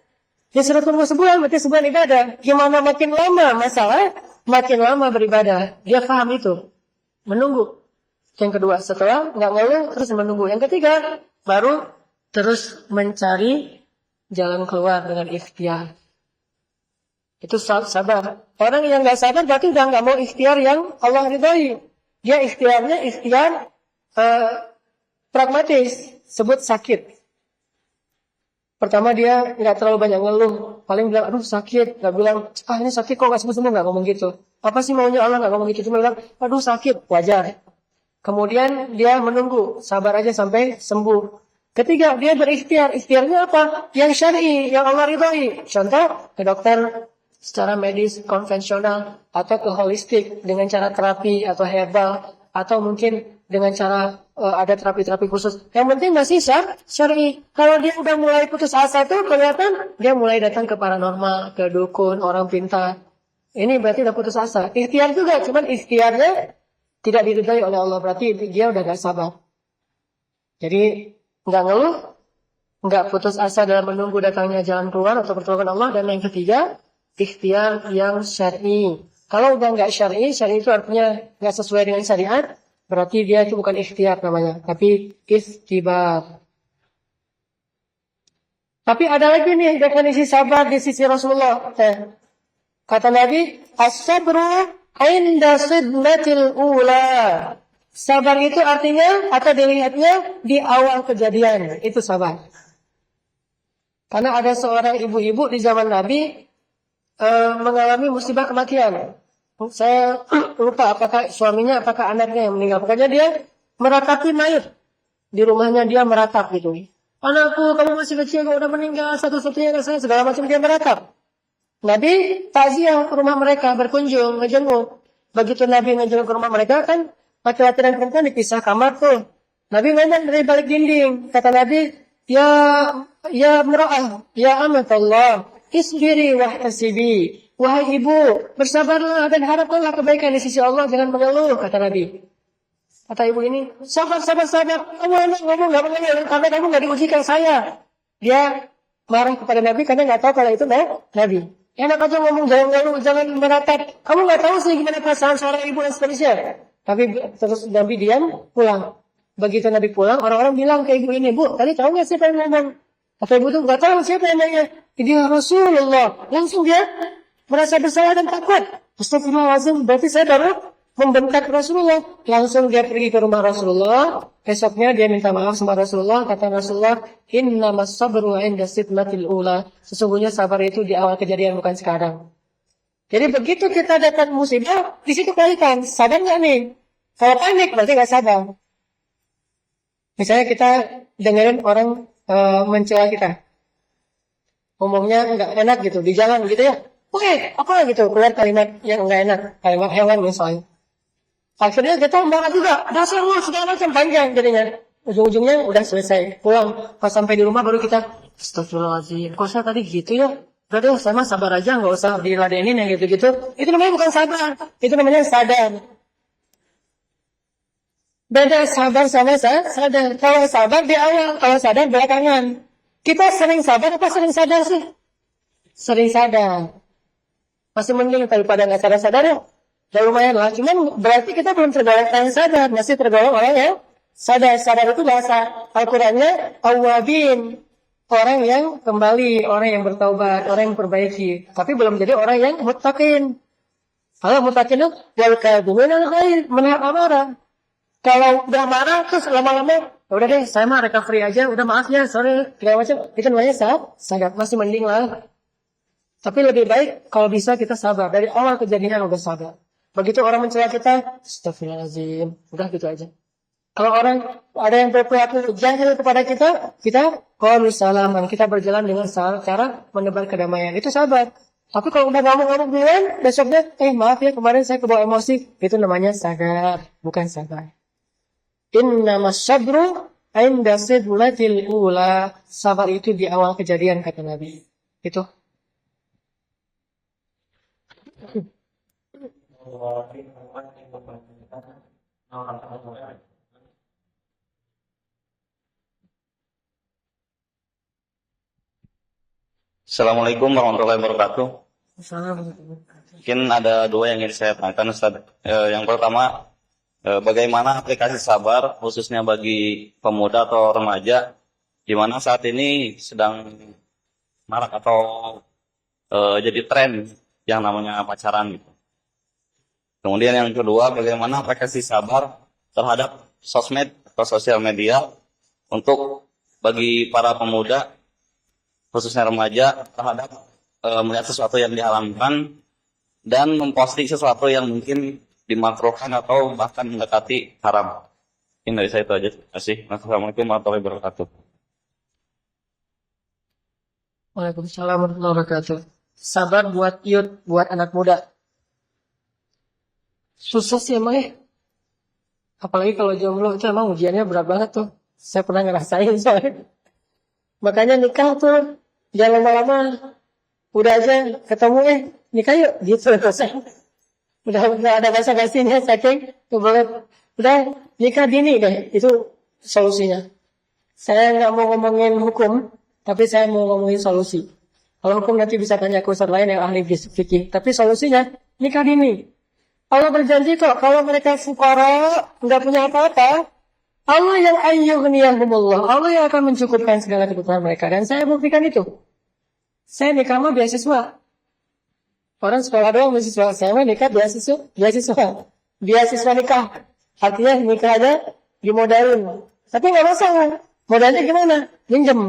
Disuruh tunggu sebulan, berarti sebulan ibadah. Gimana makin lama masalah, makin lama beribadah. Dia paham itu. Menunggu. Yang kedua, setelah nggak ngeluh, terus menunggu. Yang ketiga, baru terus mencari jalan keluar dengan ikhtiar. Itu sabar. Orang yang nggak sabar berarti udah nggak mau ikhtiar yang Allah ridhoi. Dia ikhtiarnya ikhtiar pragmatis, sebut sakit. Pertama dia nggak terlalu banyak ngeluh, paling bilang aduh sakit, nggak bilang ini sakit kok nggak sembuh-sembuh, nggak ngomong gitu. Apa sih maunya Allah, nggak ngomong gitu, cuma bilang aduh sakit, wajar. Kemudian dia menunggu, sabar aja sampai sembuh. Ketiga, dia berikhtiar. Ikhtiarnya apa? Yang syar'i, yang Allah ridhoi. Contoh, ke dokter secara medis konvensional atau ke holistik dengan cara terapi atau herbal atau mungkin dengan cara ada terapi-terapi khusus. Yang penting masih syar'i. Kalau dia udah mulai putus asa tuh kelihatan dia mulai datang ke paranormal, ke dukun, orang pintar. Ini berarti udah putus asa. Ikhtiar juga, cuman ikhtiarnya tidak diridhai oleh Allah, berarti dia udah gak sabar. Jadi nggak ngeluh, nggak putus asa dalam menunggu datangnya jalan keluar atau pertolongan Allah. Dan yang ketiga, ikhtiar yang syar'i. Kalau udah nggak syar'i itu artinya nggak sesuai dengan syariat, berarti dia itu bukan ikhtiar namanya, tapi ikhtibar. Tapi ada lagi nih definisi sabar di sisi Rasulullah. Kata Nabi, as-sabru inda sidnatil ula. Sabar itu artinya atau dilihatnya di awal kejadian, itu sabar. Karena ada seorang ibu-ibu di zaman Nabi mengalami musibah kematian. Saya lupa apakah suaminya, apakah anaknya yang meninggal. Pokoknya dia meratapi mayat di rumahnya, dia meratap gitu. Anakku, kamu masih kecil, kamu udah meninggal, satu-satunya anak saya, segala macam dia meratap. Nabi takziah ke rumah mereka, berkunjung, ngejenguk. Begitu Nabi ngejenguk ke rumah mereka kan, laki-laki dan perempuan dipisah kamar tuh. Nabi ngomong dari balik dinding. Kata Nabi, ya mra'ah, ya amatallah, isbiri wahtasibi. Wahai ibu, bersabarlah dan harapkanlah kebaikan di sisi Allah, jangan mengeluh, kata Nabi. Kata ibu ini, sabar. Kamu enak ngomong, gak mengeluh, karena kamu gak diujikan saya. Dia marah kepada Nabi karena gak tahu kalau itu Nabi. Enak aja ngomong, jangan ngeluh, jangan meratap. Kamu gak tahu sih gimana perasaan seorang ibu dan seterusnya. Tapi terus Nabi diam, pulang. Begitu Nabi pulang, orang-orang bilang ke ibu ini, Bu, tadi tahu nggak siapa yang ngomong? Kata ibu itu nggak tahu siapa yang nanya. Dia Rasulullah. Langsung dia merasa bersalah dan takut. Astagfirullahaladzim, berarti saya baru membentak Rasulullah. Langsung dia pergi ke rumah Rasulullah. Besoknya dia minta maaf sama Rasulullah. Kata Rasulullah, innamas sabru inda sidmatil ula. Sesungguhnya sabar itu di awal kejadian, bukan sekarang. Jadi begitu kita dapat musibah, di situ kalikan, sabar nggak nih? Kalau panik berarti nggak sabar. Misalnya kita dengerin orang mencela kita, ngomongnya nggak enak gitu di jalan gitu ya, oke, apa gitu, keluar kalimat yang nggak enak, kalimat hewan misalnya. Akhirnya kita marah juga, dasar lu segala macam, panjang jadinya. Ujung-ujungnya udah selesai, pulang. Pas sampai di rumah baru kita, astagfirullahaladzim, kok saya tadi gitu ya? Berarti sama sabar aja, nggak usah diladenin yang gitu-gitu. Itu namanya bukan sabar, itu namanya sadar. Beda sabar sama sadar. Kalau sabar di awal, kalau sadar belakangan. Kita sering sabar apa sering sadar sih? Sering sadar. Masih mending daripada nggak sadar-sadar ya. Ya lumayan lah. Cuman berarti kita belum tergolong orang yang sadar, masih tergolong orang yang sadar. Sadar itu bahasa Al-Qurannya awabin. Orang yang kembali, orang yang bertaubat, orang yang perbaiki. Tapi belum jadi orang yang muttaqin. Kalau muttaqin itu wal kadhimin al-ghair, menahan amarah. Kalau udah marah terus lama-lama, udah deh, saya mah recovery aja, udah maaf ya, sorry, segala macam. Itu namanya sadar, masih mending lah. Tapi lebih baik kalau bisa kita sabar. Dari awal kejadian udah sabar. Begitu orang mencela kita, astagfirullahaladzim, udah gitu aja. Kalau orang ada yang berperilaku jahil kepada kita qalu salaman, kita berjalan dengan cara menebar kedamaian. Itu sabar. Tapi kalau udah ngomong-ngomong duluan, besoknya, maaf ya kemarin saya kebawa emosi. Itu namanya sadar, bukan sabar. Innamas sabru inda sidlatil ula. Sabar itu di awal kejadian, kata Nabi. Itu. Assalamualaikum warahmatullahi wabarakatuh. Assalamualaikum. Mungkin ada dua yang ingin saya tanyakan, Ustaz. Yang pertama, bagaimana aplikasi sabar khususnya bagi pemuda atau remaja di mana saat ini sedang marak atau jadi tren yang namanya pacaran gitu. Kemudian yang kedua, bagaimana aplikasi sabar terhadap sosmed atau sosial media untuk bagi para pemuda khususnya remaja terhadap melihat sesuatu yang diharamkan dan memposting sesuatu yang mungkin dimakruhkan atau bahkan mendekati haram. Ini dari saya itu aja. Terima kasih. Assalamualaikum warahmatullahi wabarakatuh. Waalaikumsalam warahmatullahi wabarakatuh. Sabar buat youth, buat anak muda. Susah sih emang ya. Apalagi kalau jomblo itu emang ujiannya berat banget tuh. Saya pernah ngerasain soalnya. Makanya nikah tuh jangan lama-lama. Udah aja ketemu nikah yuk gitu selesai. Udah ada basa-basinya saking udah nikah dini deh, itu solusinya. Saya nggak mau ngomongin hukum, tapi saya mau ngomongin solusi. Kalau hukum nanti bisa tanya ke ustaz lain yang ahli fikih, tapi solusinya nikah dini. Allah berjanji kok kalau mereka fuqara nggak punya apa-apa, Allah yang ayyughniyahumullah, Allah yang akan mencukupkan segala kebutuhan mereka, dan saya buktikan itu. Saya nikah mah beasiswa. Orang sekolah doang beasiswa. Saya mah nikah beasiswa. Beasiswa nikah. Artinya nikahnya dimodalin. Tapi nggak masalah. Modalnya gimana? Minjem.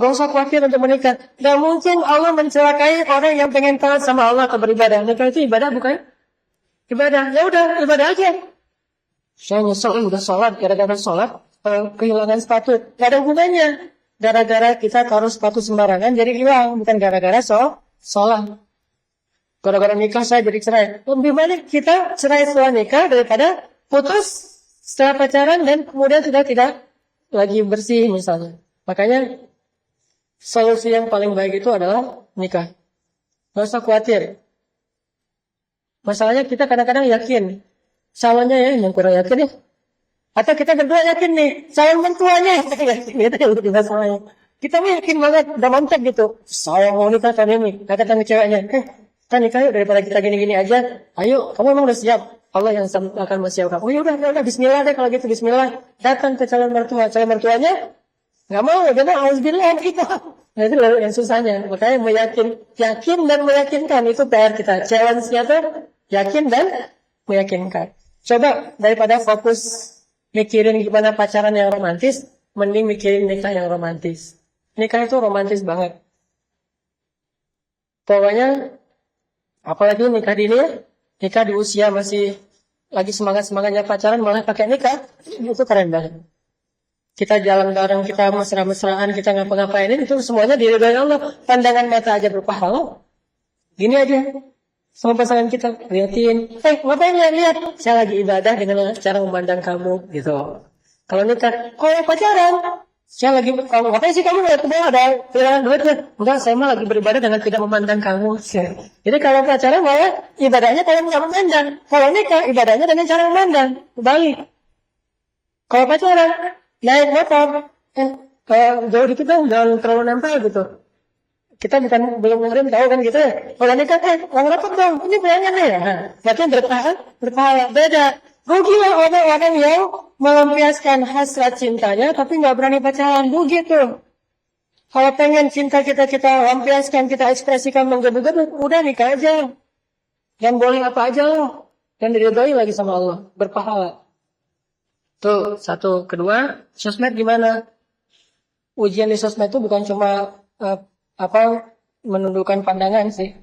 Gak usah khawatir untuk menikah. Gak mungkin Allah mencelakai orang yang pengen taat sama Allah atau beribadah. Nikah itu ibadah bukan? Ibadah. Ya udah, ibadah aja. Saya nyesel, udah sholat. Gara-gara sholat, kehilangan sepatu. Gak ada hubungannya. Gara-gara kita taruh sepatu sembarangan jadi hilang, bukan gara-gara sholat. Gara-gara nikah saya jadi cerai. Lebih baik kita cerai setelah nikah daripada putus setelah pacaran dan kemudian sudah tidak lagi bersih misalnya. Makanya solusi yang paling baik itu adalah nikah. Gak usah khawatir. Masalahnya kita kadang-kadang yakin. Salahnya yang kurang yakin ya. Atau kita berdua yakin nih, calon mentuanya kita mah yakin banget, udah mantap gitu. Saya mau nikah tahun ini, kata ceweknya, kita nikah yuk daripada kita gini-gini aja. Ayo, kamu emang udah siap? Allah yang akan menyiapkan. Oh ya udah, Bismillah deh kalau gitu, Bismillah. Datang ke calon mertuanya nggak mau, dia mah auzubillah gitu. Nah itu yang susahnya. Makanya yakin dan meyakinkan itu PR kita. Challenge-nya tuh yakin dan meyakinkan. Coba daripada fokus mikirin gimana pacaran yang romantis, mending mikirin nikah yang romantis. Nikah itu romantis banget. Pokoknya, apalagi nikah dini ya, nikah di usia masih lagi semangat-semangatnya pacaran, malah pakai nikah, itu keren banget. Kita jalan bareng, kita mesra-mesraan, kita ngapa-ngapain, itu semuanya diridhoi Allah. Pandangan mata aja berpahala. Gini aja. Sama pasangan kita liatin, ngapain lihat? Saya lagi ibadah dengan cara memandang kamu gitu. Kalau nikah, kalau pacaran, saya lagi ngapain sih kamu lihat ke bawah ada pilihan duitnya? Enggak, saya mah lagi beribadah dengan tidak memandang kamu. Jadi kalau pacaran malah ibadahnya kalau nggak memandang, kalau nikah ibadahnya dengan cara memandang. Balik. Kalau pacaran naik motor, jauh dikit dong, jangan terlalu nempel gitu. Kita belum ngirim tahu kan gitu ya. Kalau nikah yang rapat dong. Ini bayangin nih ya. Berarti berpahala. Beda. Rugi lah orang-orang yang melampiaskan hasrat cintanya tapi nggak berani pacaran. Rugi tuh. Kalau pengen cinta kita lampiaskan, kita ekspresikan menggebu-gebu, udah nikah aja. Yang boleh apa aja loh. Dan diridhoi lagi sama Allah. Berpahala. Tuh, satu. Kedua, sosmed gimana? Ujian di sosmed itu bukan cuma menundukkan pandangan sih.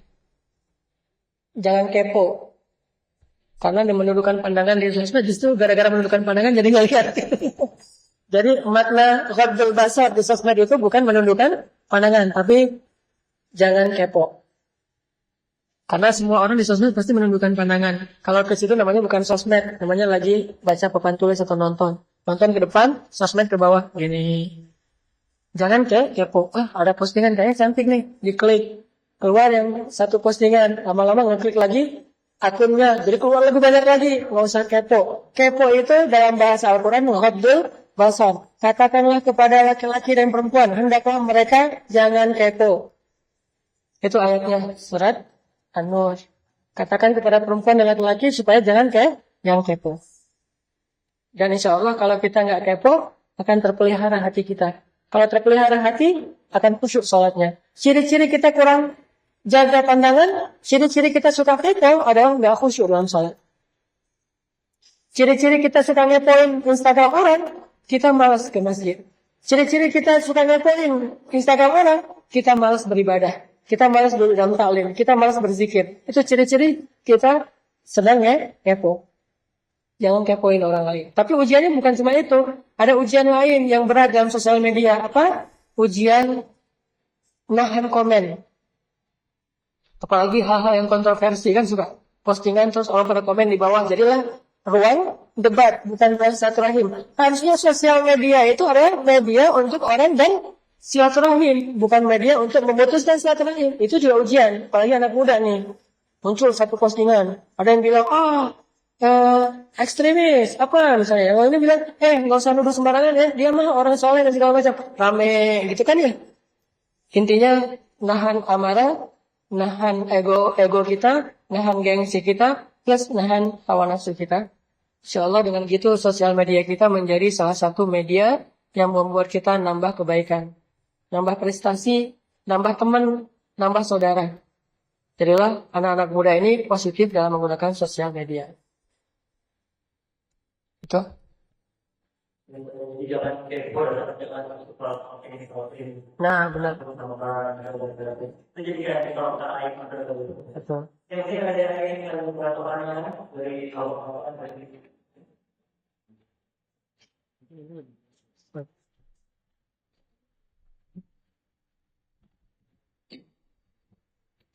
Jangan kepo. Karena menundukkan pandangan di sosmed justru gara-gara menundukkan pandangan jadi nggak lihat. Jadi makna ghaddul basar di sosmed itu bukan menundukkan pandangan, tapi jangan kepo. Karena semua orang di sosmed pasti menundukkan pandangan. Kalau ke situ namanya bukan sosmed, namanya lagi baca papan tulis atau nonton. Nonton ke depan, sosmed ke bawah. Gini. Jangan kepo, ada postingan kayaknya cantik nih, diklik. Keluar yang satu postingan, lama-lama ngeklik lagi akunnya, jadi keluar lebih banyak lagi, nggak usah kepo. Kepo itu dalam bahasa Al-Quran ghaddul basar, katakanlah kepada laki-laki dan perempuan, hendaklah mereka jangan kepo. Itu ayatnya surat An-Nur. Katakan kepada perempuan dan laki-laki supaya jangan kepo. Dan insya Allah kalau kita nggak kepo, akan terpelihara hati kita. Kalau terpelihara hati, akan khusyuk sholatnya. Ciri-ciri kita kurang jaga pandangan, ciri-ciri kita suka kepo adalah nggak khusyuk dalam sholat. Ciri-ciri kita suka ngepoin Instagram orang, kita malas ke masjid. Ciri-ciri kita suka ngepoin Instagram orang, kita malas beribadah. Kita malas duduk dalam taklim, kita malas berzikir. Itu ciri-ciri kita sedang kepo. Jangan kepoin orang lain. Tapi ujiannya bukan cuma itu. Ada ujian lain yang berat dalam sosial media. Apa? Ujian nahan komen. Apalagi hal-hal yang kontroversi kan suka postingan terus orang pada komen di bawah. Jadilah ruang debat, bukan ruang silaturahim. Harusnya sosial media itu adalah media untuk orang dan silaturahim, bukan media untuk memutuskan silaturahim. Itu juga ujian, apalagi anak muda nih. Muncul satu postingan, ada yang bilang, ekstremis, apa misalnya. Yang ini bilang, nggak usah nuduh sembarangan ya, dia mah orang soleh dan segala macam. Rame, gitu kan ya. Intinya, nahan amarah, nahan ego kita, nahan gengsi kita, plus nahan hawa nafsu kita. Insyaallah dengan gitu sosial media kita menjadi salah satu media yang membuat kita nambah kebaikan, nambah prestasi, nambah teman, nambah saudara. Jadilah anak-anak muda ini positif dalam menggunakan sosial media. Itu. Nah, benar. Betul.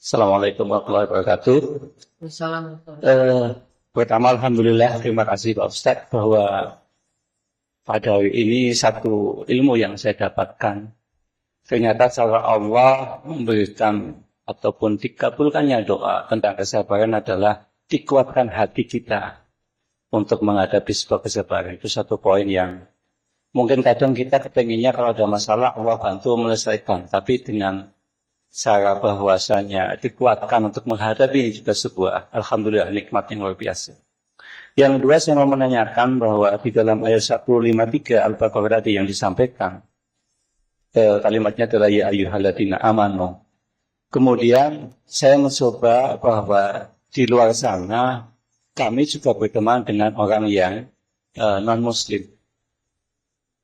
Assalamualaikum warahmatullahi wabarakatuh. Assalamualaikum. Pertama, alhamdulillah, terima kasih Pak Ustadz bahwa pada hari ini satu ilmu yang saya dapatkan. Ternyata cara Allah memberikan ataupun dikabulkannya doa tentang kesabaran adalah dikuatkan hati kita untuk menghadapi sebuah kesabaran. Itu satu poin yang mungkin kadang kita kepenginnya kalau ada masalah Allah bantu menyelesaikan. Tapi dengan cara bahwasanya dikuatkan untuk menghadapi ini juga sebuah alhamdulillah nikmat yang luar biasa. Yang kedua saya mau menanyakan bahwa di dalam ayat 153 Al-Baqarah yang disampaikan kalimatnya adalah ya ayyuhalladzina amanu. Kemudian saya mencoba bahwa di luar sana kami juga berteman dengan orang yang non-muslim.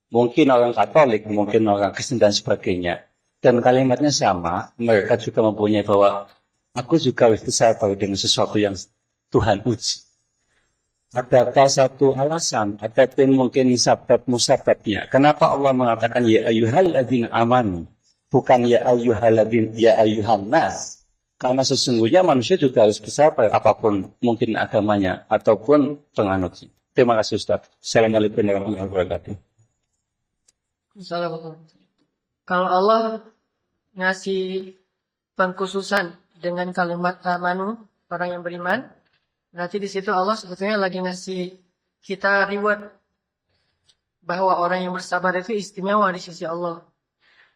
Mungkin orang Katolik, mungkin orang Kristen dan sebagainya. Dan kalimatnya sama, mereka juga mempunyai bahwa aku juga harus bersabar dengan sesuatu yang Tuhan uji. Adakah satu alasan, ataupun mungkin sabab musababnya? Kenapa Allah mengatakan ya ayyuhalladzina amanu, bukan ya ayyuhan nas? Karena sesungguhnya manusia juga harus bersabar apapun mungkin agamanya ataupun penganutnya. Terima kasih Ustaz. Assalamualaikum warahmatullahi wabarakatuh. Assalamualaikum. Kalau Allah ngasih pengkhususan dengan kalimat amanu, orang yang beriman, berarti di situ Allah sebetulnya lagi ngasih kita reward bahwa orang yang bersabar itu istimewa di sisi Allah.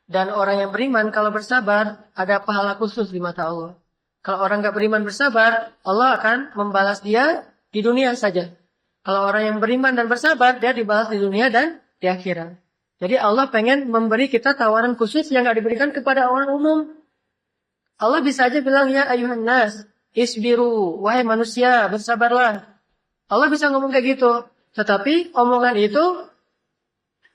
Dan orang yang beriman kalau bersabar ada pahala khusus di mata Allah. Kalau orang nggak beriman bersabar, Allah akan membalas dia di dunia saja. Kalau orang yang beriman dan bersabar, dia dibalas di dunia dan di akhirat. Jadi Allah pengen memberi kita tawaran khusus yang nggak diberikan kepada orang umum. Allah bisa aja bilang ya ayuhan nas, isbiru, wahai manusia, bersabarlah. Allah bisa ngomong kayak gitu. Tetapi omongan itu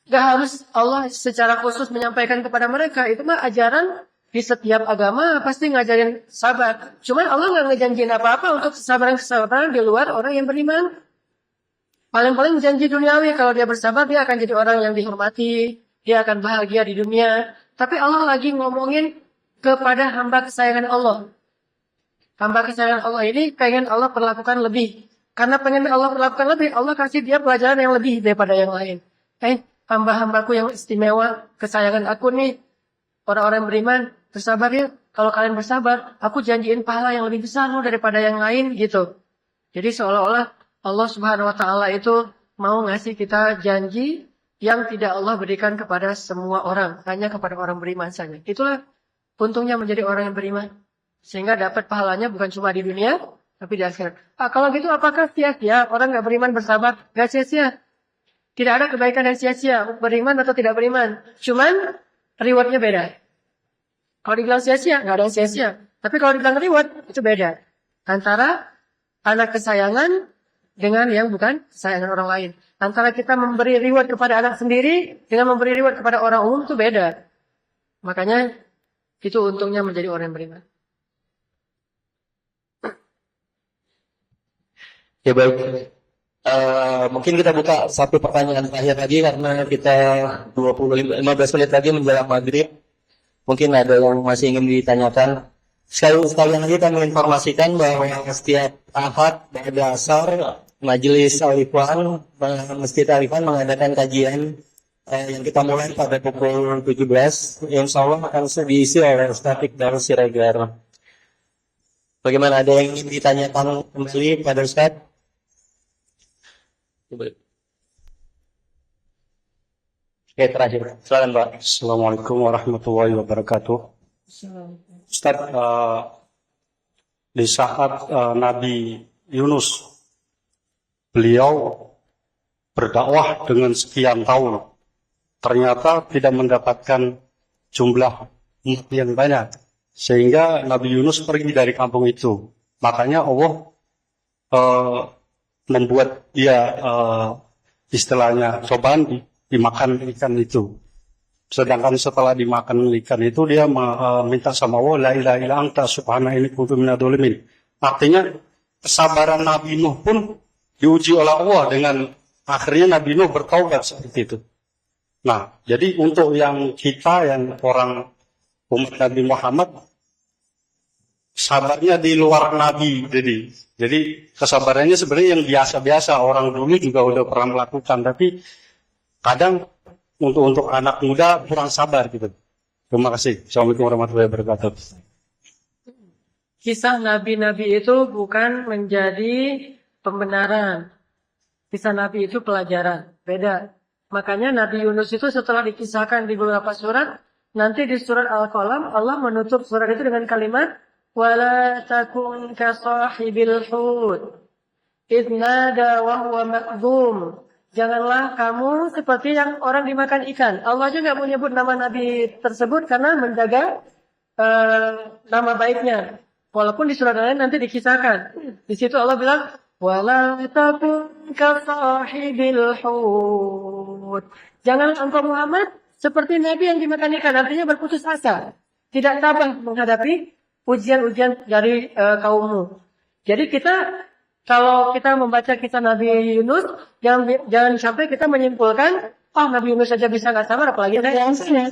gak harus Allah secara khusus menyampaikan kepada mereka. Itu mah ajaran di setiap agama pasti ngajarin sabar. Cuman Allah gak ngejanjiin apa-apa untuk kesabaran-kesabaran di luar orang yang beriman. Paling-paling janji duniawi, kalau dia bersabar dia akan jadi orang yang dihormati, dia akan bahagia di dunia. Tapi Allah lagi ngomongin kepada hamba kesayangan Allah. Hamba kesayangan Allah ini pengen Allah perlakukan lebih. Karena pengen Allah perlakukan lebih, Allah kasih dia pelajaran yang lebih daripada yang lain. Hamba-hambaku yang istimewa, kesayangan aku nih, orang-orang beriman, bersabar ya. Kalau kalian bersabar, aku janjiin pahala yang lebih besar loh daripada yang lain gitu. Jadi seolah-olah Allah Subhanahu wa Ta'ala itu mau ngasih kita janji yang tidak Allah berikan kepada semua orang, hanya kepada orang beriman saja. Itulah untungnya menjadi orang yang beriman. Sehingga dapat pahalanya bukan cuma di dunia, tapi di akhirat. Kalau gitu apakah sia-sia orang nggak beriman bersabar? Nggak sia-sia. Tidak ada kebaikan yang sia-sia, beriman atau tidak beriman. Cuman rewardnya beda. Kalau dibilang sia-sia, nggak ada yang sia-sia. Tapi kalau dibilang reward, itu beda. Antara anak kesayangan dengan yang bukan kesayangan orang lain. Antara kita memberi reward kepada anak sendiri dengan memberi reward kepada orang umum itu beda. Makanya itu untungnya menjadi orang yang beriman. Ya baik. Mungkin kita buka satu pertanyaan terakhir lagi karena kita 15 menit lagi menjelang maghrib. Mungkin ada yang masih ingin ditanyakan. Sekalian lagi kami informasikan bahwa setiap Ahad pada asar Majelis Al-Ikhwan Masjid Al-Ikhwan mengadakan kajian yang kita mulai pada pukul 17. Insya Allah akan diisi oleh Ustaz Iqbal Siregar. Bagaimana, ada yang ingin ditanyakan kembali pada Ustaz? Oke, terakhir. Silakan Pak. Assalamualaikum warahmatullahi wabarakatuh. Ustaz, di saat Nabi Yunus, beliau berdakwah dengan sekian tahun, ternyata tidak mendapatkan jumlah umat yang banyak, sehingga Nabi Yunus pergi dari kampung itu. Makanya Allah membuat dia istilahnya cobaan dimakan ikan itu. Sedangkan setelah dimakan ikan itu dia minta sama Allah, la ilaha illa anta subhanaka inni kuntu minadz dzalimin. Artinya kesabaran Nabi Nuh pun diuji oleh Allah dengan akhirnya Nabi Nuh bertaubat seperti itu. Nah, jadi untuk yang kita yang orang umat Nabi Muhammad, sabarnya di luar Nabi. Jadi kesabarannya sebenarnya yang biasa-biasa, orang dulu juga udah pernah melakukan, tapi kadang untuk anak muda kurang sabar gitu. Terima kasih. Assalamualaikum warahmatullahi wabarakatuh. Kisah nabi-nabi itu bukan menjadi pembenaran. Kisah nabi itu pelajaran. Beda. Makanya Nabi Yunus itu setelah dikisahkan di beberapa surat, nanti di surat Al-Qalam Allah menutup surat itu dengan kalimat wala takun ka sahibil hut idh nada wa huwa makdum. Janganlah kamu seperti yang orang dimakan ikan. Allah juga nggak menyebut nama Nabi tersebut karena menjaga nama baiknya. Walaupun di surat lain nanti dikisahkan. Di situ Allah bilang, wala takun ka sahibil hut. Jangan engkau Muhammad seperti Nabi yang dimakan ikan. Artinya berputus asa. Tidak tabah menghadapi ujian-ujian dari kaummu. Jadi kalau kita membaca kisah Nabi Yunus, jangan sampai kita menyimpulkan, Nabi Yunus saja bisa nggak sabar, apalagi saya.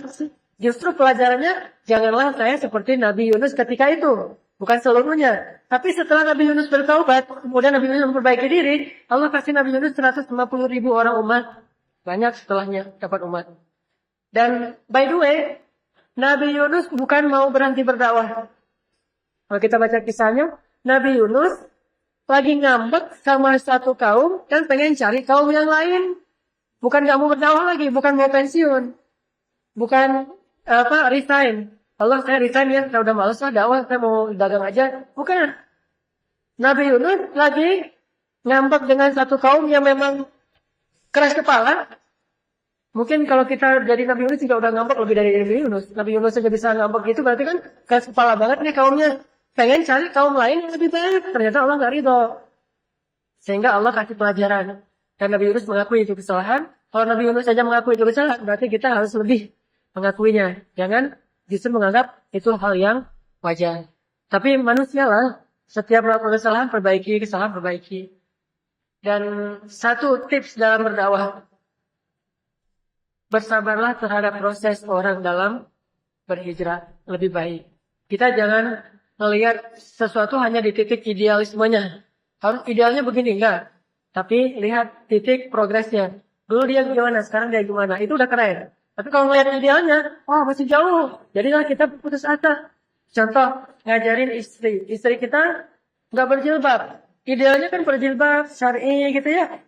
Justru pelajarannya, janganlah saya seperti Nabi Yunus ketika itu. Bukan seluruhnya. Tapi setelah Nabi Yunus bertaubat, kemudian Nabi Yunus memperbaiki diri, Allah kasih Nabi Yunus 150.000 orang umat. Banyak setelahnya dapat umat. Dan by the way, Nabi Yunus bukan mau berhenti berdakwah. Kalau kita baca kisahnya, Nabi Yunus lagi ngambek sama satu kaum dan pengen cari kaum yang lain. Bukan nggak mau berdakwah lagi, bukan mau pensiun. Bukan resign. Allah, saya resign ya, saya udah malas lah dakwah, saya mau dagang aja. Bukan. Nabi Yunus lagi ngambek dengan satu kaum yang memang keras kepala. Mungkin kalau kita jadi Nabi Yunus juga udah ngambek lebih dari Nabi Yunus. Nabi Yunus saja bisa ngambek gitu, berarti kan keras kepala banget nih kaumnya. Pengen cari kaum lain yang lebih baik. Ternyata Allah nggak ridho. Sehingga Allah kasih pelajaran. Dan Nabi Yunus mengakui itu kesalahan. Kalau Nabi Yunus saja mengakui itu kesalahan, berarti kita harus lebih mengakuinya. Jangan justru menganggap itu hal yang wajar. Tapi manusia lah. Setiap melakukan kesalahan, perbaiki. Kesalahan, perbaiki. Dan satu tips dalam berdakwah. Bersabarlah terhadap proses orang dalam berhijrah. Lebih baik. Kita jangan melihat sesuatu hanya di titik idealismenya. Harus idealnya begini, enggak. Tapi lihat titik progresnya. Dulu dia gimana, sekarang dia gimana. Itu udah keren. Tapi kalau melihat idealnya, masih jauh. Jadilah kita putus asa. Contoh, ngajarin istri. Istri kita nggak berjilbab. Idealnya kan berjilbab, syar'i gitu ya.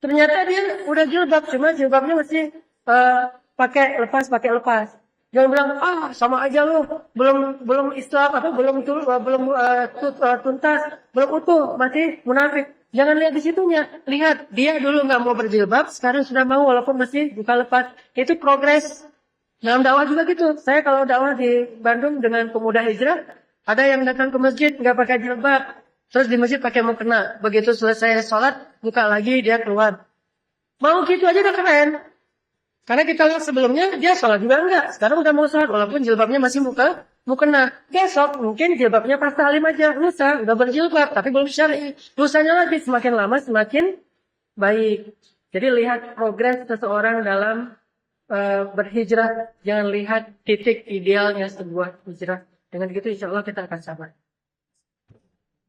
Ternyata dia udah jilbab, cuma jilbabnya masih pakai lepas. Jangan bilang sama aja lu, belum Islam atau tuntas, belum utuh, masih munafik. Jangan lihat di situnya, lihat dia dulu nggak mau berjilbab, sekarang sudah mau walaupun masih buka lepas. Itu progres. Dalam dakwah juga gitu. Saya kalau dakwah di Bandung dengan pemuda hijrah, ada yang datang ke masjid nggak pakai jilbab, terus di masjid pakai mukena. Begitu selesai sholat, buka lagi dia keluar. Mau gitu aja udah keren. Karena kita lihat sebelumnya dia sholat juga enggak. Sekarang udah mau sholat walaupun jilbabnya masih mukena. Besok mungkin jilbabnya pas talim aja. Lusa udah berjilbab tapi belum syar'i. Lusanya lagi semakin lama semakin baik. Jadi lihat progres seseorang dalam berhijrah. Jangan lihat titik idealnya sebuah hijrah. Dengan gitu insya Allah kita akan sabar.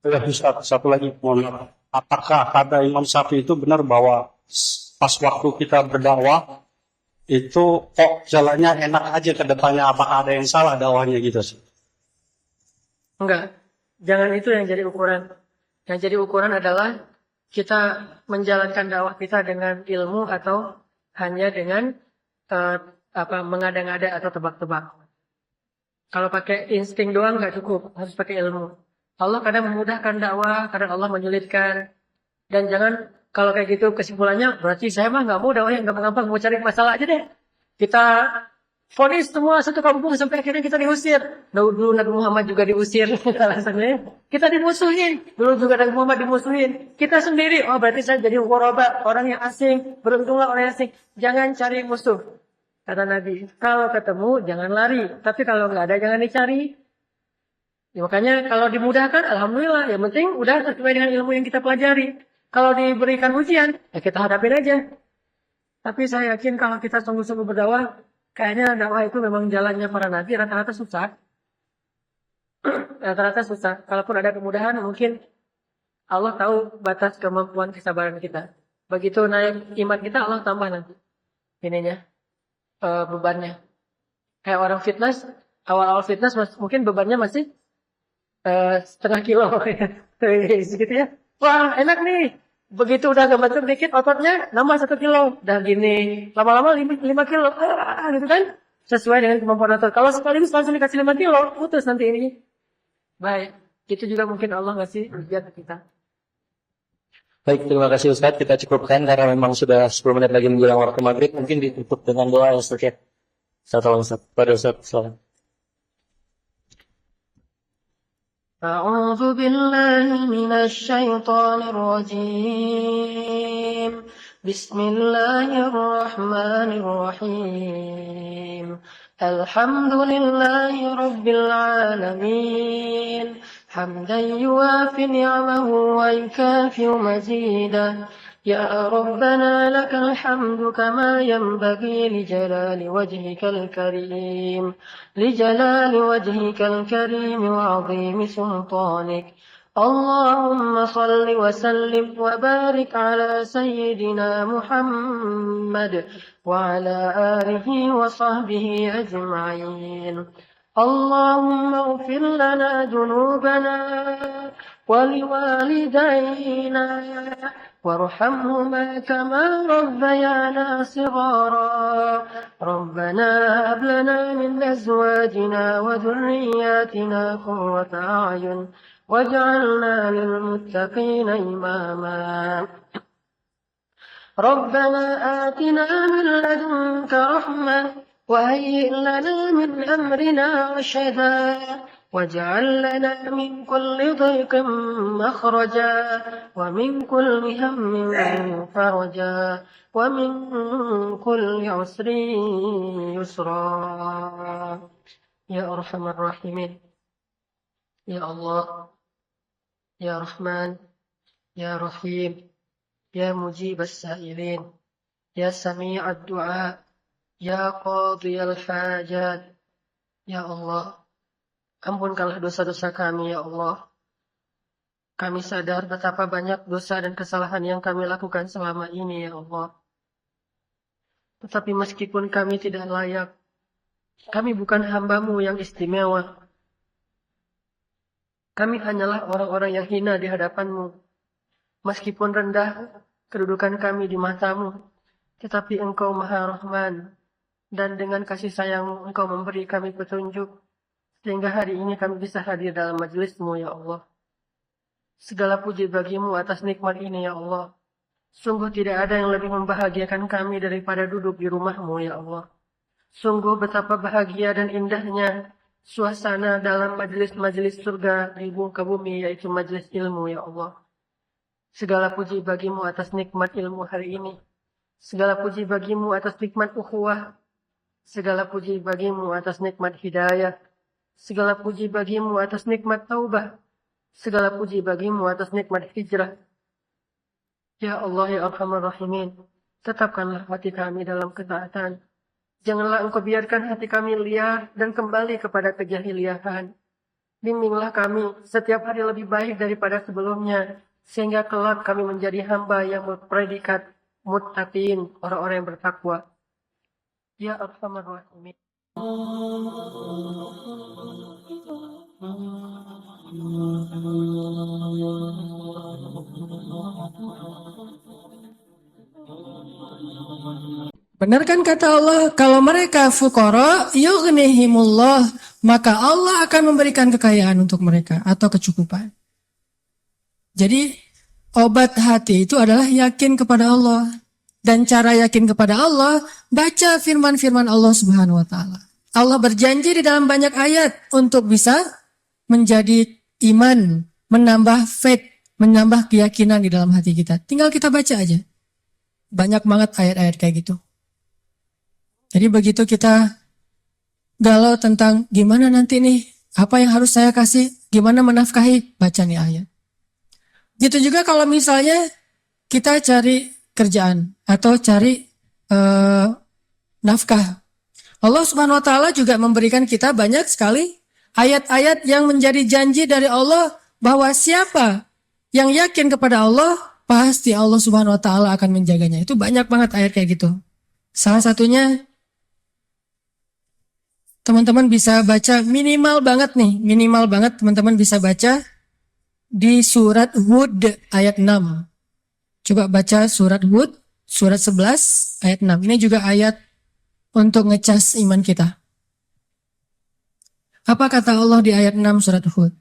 Ya, Ustaz, satu lagi, mohon maaf. Apakah kata Imam Syafi'i itu benar bahwa pas waktu kita berdakwah itu kok jalannya enak aja ke depannya, apakah ada yang salah dakwahnya gitu sih? Enggak. Jangan itu yang jadi ukuran. Yang jadi ukuran adalah kita menjalankan dakwah kita dengan ilmu atau hanya dengan mengada-ngada atau tebak-tebak. Kalau pakai insting doang nggak cukup, harus pakai ilmu. Allah kadang memudahkan dakwah, kadang Allah menyulitkan. Dan jangan kalau kayak gitu kesimpulannya berarti saya mah nggak mau dakwah yang gampang-gampang, mau cari masalah aja deh. Kita vonis semua satu kampung sampai akhirnya kita diusir. Dulu Nabi Muhammad juga diusir alasannya. Kita dimusuhin. Dulu juga Nabi Muhammad dimusuhin. Kita sendiri, berarti saya jadi ghuraba, orang yang asing. Beruntunglah orang yang asing. Jangan cari musuh. Kata Nabi, kalau ketemu jangan lari. Tapi kalau nggak ada jangan dicari. Ya, makanya kalau dimudahkan, alhamdulillah. Yang penting udah sesuai dengan ilmu yang kita pelajari. Kalau diberikan ujian, ya kita hadapin aja. Tapi saya yakin kalau kita sungguh-sungguh berdakwah, kayaknya dakwah itu memang jalannya para nabi rata-rata susah. Rata-rata susah. Kalaupun ada kemudahan, mungkin Allah tahu batas kemampuan kesabaran kita. Begitu naik iman kita, Allah tambah nanti ininya, bebannya. Kayak orang fitness, awal-awal fitness mungkin bebannya masih setengah kilo. Gitu ya. Wah, enak nih. Begitu udah kebentuk dikit ototnya, nambah 1 kilo. Dan gini, lama-lama 5 kilo. Gitu kan? Sesuai dengan kemampuan otot. Kalau sekaligus langsung dikasih 5 kilo, putus nanti ini. Baik. Itu juga mungkin Allah ngasih ujian ke kita. Baik, terima kasih Ustaz. Kita cukupkan karena memang sudah 10 menit lagi menjelang waktu maghrib. Mungkin ditutup dengan doa ya Ustaz ya. Ustaz, pada Ustaz. Salam. أعوذ بالله من الشيطان الرجيم بسم الله الرحمن الرحيم الحمد لله رب العالمين حمدا يوافي نعمه ويكافئ مزيده يا ربنا لك الحمد كما ينبغي لجلال وجهك الكريم وعظيم سلطانك اللهم صل وسلم وبارك على سيدنا محمد وعلى آله وصحبه أجمعين اللهم اغفر لنا ذنوبنا ولوالدينا وارحمهما كما ربيانا صغارا ربنا هب لنا من أزواجنا وذرياتنا قرة أعين واجعلنا للمتقين إماما ربنا آتنا من لدنك رحمة وهيئ لنا من أمرنا رشدا واجعل لنا من كل ضيق مخرجا ومن كل هم فرجا ومن كل عسر يسرا يا أرحم الراحمين يا الله يا رحمن يا رحيم يا مجيب السائلين يا سميع الدعاء يا قاضي الحاجات يا الله ampunkanlah dosa-dosa kami ya Allah. Kami sadar betapa banyak dosa dan kesalahan yang kami lakukan selama ini ya Allah. Tetapi meskipun kami tidak layak, kami bukan hamba-Mu yang istimewa. Kami hanyalah orang-orang yang hina di hadapan-Mu. Meskipun rendah kedudukan kami di mata-Mu, tetapi Engkau Maha Rahman, dan dengan kasih sayang Engkau memberi kami petunjuk, sehingga hari ini kami bisa hadir dalam majelis-Mu, ya Allah. Segala puji bagimu atas nikmat ini, ya Allah. Sungguh tidak ada yang lebih membahagiakan kami daripada duduk di rumah-Mu, ya Allah. Sungguh betapa bahagia dan indahnya suasana dalam majelis-majelis surga di muka bumi, yaitu majelis ilmu, ya Allah. Segala puji bagimu atas nikmat ilmu hari ini. Segala puji bagimu atas nikmat ukhuwah. Segala puji bagimu atas nikmat hidayah. Segala puji bagimu atas nikmat taubah. Segala puji bagimu atas nikmat hijrah. Ya Allah, ya Arhamar Rahimin, tetapkanlah hati kami dalam ketaatan. Janganlah Engkau biarkan hati kami liar dan kembali kepada kejahiliahan. Bimbinglah kami setiap hari lebih baik daripada sebelumnya, sehingga kelak kami menjadi hamba yang berpredikat muttaqin, orang-orang yang bertakwa. Ya Arhamar Rahimin. Benar kan kata Allah, kalau mereka fuqara yughnihimullah, maka Allah akan memberikan kekayaan untuk mereka atau kecukupan. Jadi obat hati itu adalah yakin kepada Allah. Dan cara yakin kepada Allah, baca firman-firman Allah Subhanahu wa taala. Allah berjanji di dalam banyak ayat untuk bisa menjadi iman, menambah faith, menambah keyakinan di dalam hati kita. Tinggal kita baca aja. Banyak banget ayat-ayat kayak gitu. Jadi begitu kita galau tentang gimana nanti nih, apa yang harus saya kasih, gimana menafkahi, baca nih ayat. Gitu juga kalau misalnya kita cari kerjaan atau cari nafkah. Allah Subhanahu wa taala juga memberikan kita banyak sekali ayat-ayat yang menjadi janji dari Allah bahwa siapa yang yakin kepada Allah, pasti Allah Subhanahu wa taala akan menjaganya. Itu banyak banget ayat kayak gitu. Salah satunya teman-teman bisa baca minimal banget teman-teman bisa baca di surat Hud ayat 6. Coba baca surat Hud, surat 11 ayat 6. Ini juga ayat untuk ngecas iman kita. Apa kata Allah di ayat 6 surat Hud?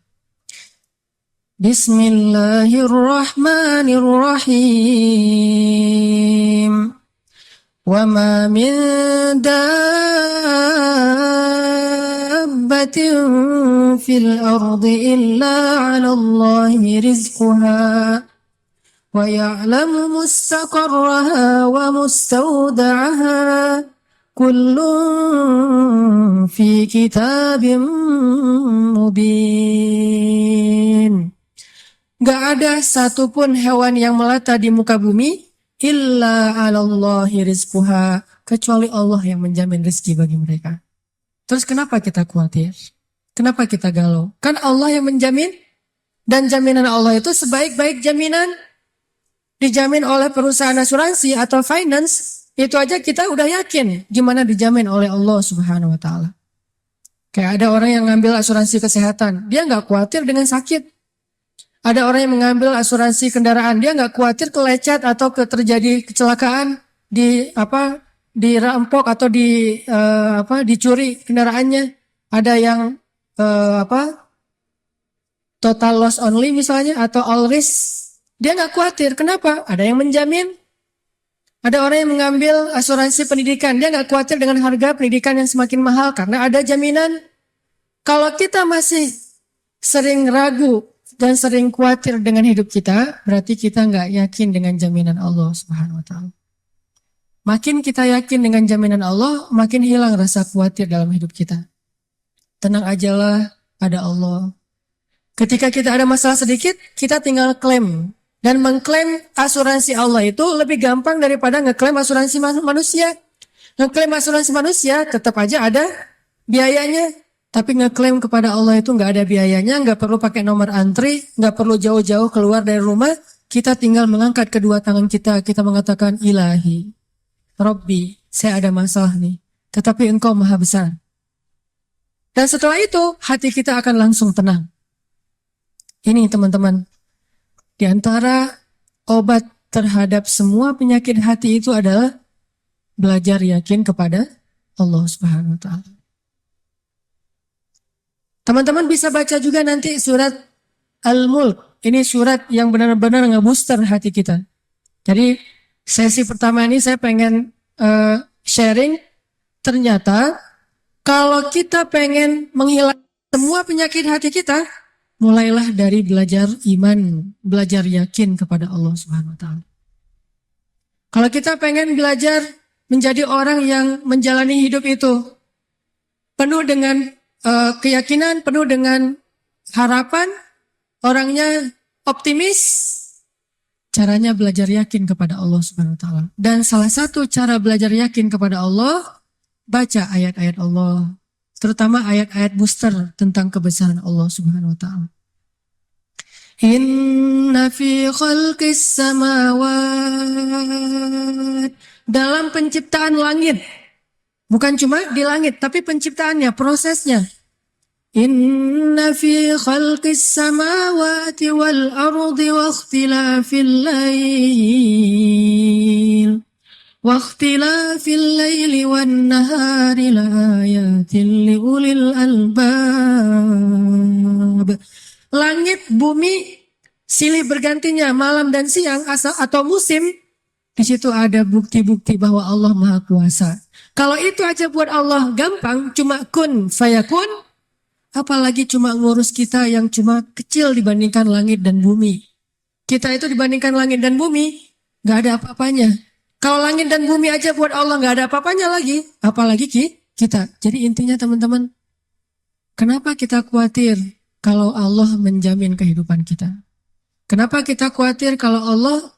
Bismillahirrahmanirrahim. Wa ma min dabbatin fil ardi illa 'ala Allahi rizquha wa ya'lamu mustaqarraha wa mustawda'aha kullun fi kitabim mubin. Gak ada satupun hewan yang melata di muka bumi illa 'alallahi rizquha, kecuali Allah yang menjamin rezeki bagi mereka. Terus kenapa kita khawatir? Kenapa kita galau? Kan Allah yang menjamin, dan jaminan Allah itu sebaik-baik jaminan dijamin oleh perusahaan asuransi atau finance. Itu aja kita udah yakin gimana dijamin oleh Allah Subhanahu wa taala. Kayak ada orang yang ngambil asuransi kesehatan, dia nggak khawatir dengan sakit. Ada orang yang mengambil asuransi kendaraan, dia nggak khawatir kelecet atau terjadi kecelakaan, dirampok atau dicuri kendaraannya. Ada yang total loss only misalnya atau all risk, dia nggak khawatir. Kenapa? Ada yang menjamin. Ada orang yang mengambil asuransi pendidikan, dia nggak khawatir dengan harga pendidikan yang semakin mahal karena ada jaminan. Kalau kita masih sering ragu dan sering khawatir dengan hidup kita, berarti kita nggak yakin dengan jaminan Allah Subhanahu wa taala. Makin kita yakin dengan jaminan Allah, makin hilang rasa khawatir dalam hidup kita. Tenang ajalah, ada Allah. Ketika kita ada masalah sedikit, kita tinggal klaim. Dan mengklaim asuransi Allah itu lebih gampang daripada ngeklaim asuransi manusia. Ngeklaim asuransi manusia tetap aja ada biayanya. Tapi ngeklaim kepada Allah itu nggak ada biayanya, nggak perlu pakai nomor antri, nggak perlu jauh-jauh keluar dari rumah. Kita tinggal mengangkat kedua tangan kita mengatakan, Ilahi, Robbi, saya ada masalah nih. Tetapi Engkau Maha Besar. Dan setelah itu, hati kita akan langsung tenang. Ini teman-teman, di antara obat terhadap semua penyakit hati itu adalah belajar yakin kepada Allah Subhanahu wa taala. Teman-teman bisa baca juga nanti surat Al-Mulk. Ini surat yang benar-benar nge-booster hati kita. Jadi sesi pertama ini saya pengen sharing, ternyata kalau kita pengen menghilangkan semua penyakit hati kita, mulailah dari belajar iman, belajar yakin kepada Allah Subhanahu wa taala. Kalau kita pengen belajar menjadi orang yang menjalani hidup itu penuh dengan keyakinan, penuh dengan harapan, orangnya optimis, caranya belajar yakin kepada Allah Subhanahu wa taala. Dan salah satu cara belajar yakin kepada Allah, baca ayat-ayat Allah, terutama ayat-ayat booster tentang kebesaran Allah Subhanahu wa taala. Inna fi khalqis samawat, dalam penciptaan langit, bukan cuma di langit, tapi penciptaannya, prosesnya. Inna fi khalqis samawati wal ardi wa ikhtilafil laili wan nahari la ayatin liulil albab. Langit, bumi, silih bergantinya malam dan siang atau musim, di situ ada bukti-bukti bahwa Allah Maha Kuasa. Kalau itu aja buat Allah gampang, cuma kun fayakun, apalagi cuma ngurus kita yang cuma kecil dibandingkan langit dan bumi. Kita itu dibandingkan langit dan bumi, gak ada apa-apanya. Kalau langit dan bumi aja buat Allah gak ada apa-apanya lagi, apalagi kita. Jadi intinya teman-teman, kenapa kita khawatir kalau Allah menjamin kehidupan kita? Kenapa kita khawatir kalau Allah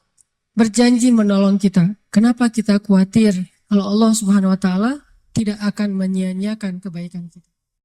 berjanji menolong kita? Kenapa kita khawatir kalau Allah Subhanahu wa taala tidak akan menyia-nyiakan kebaikan kita?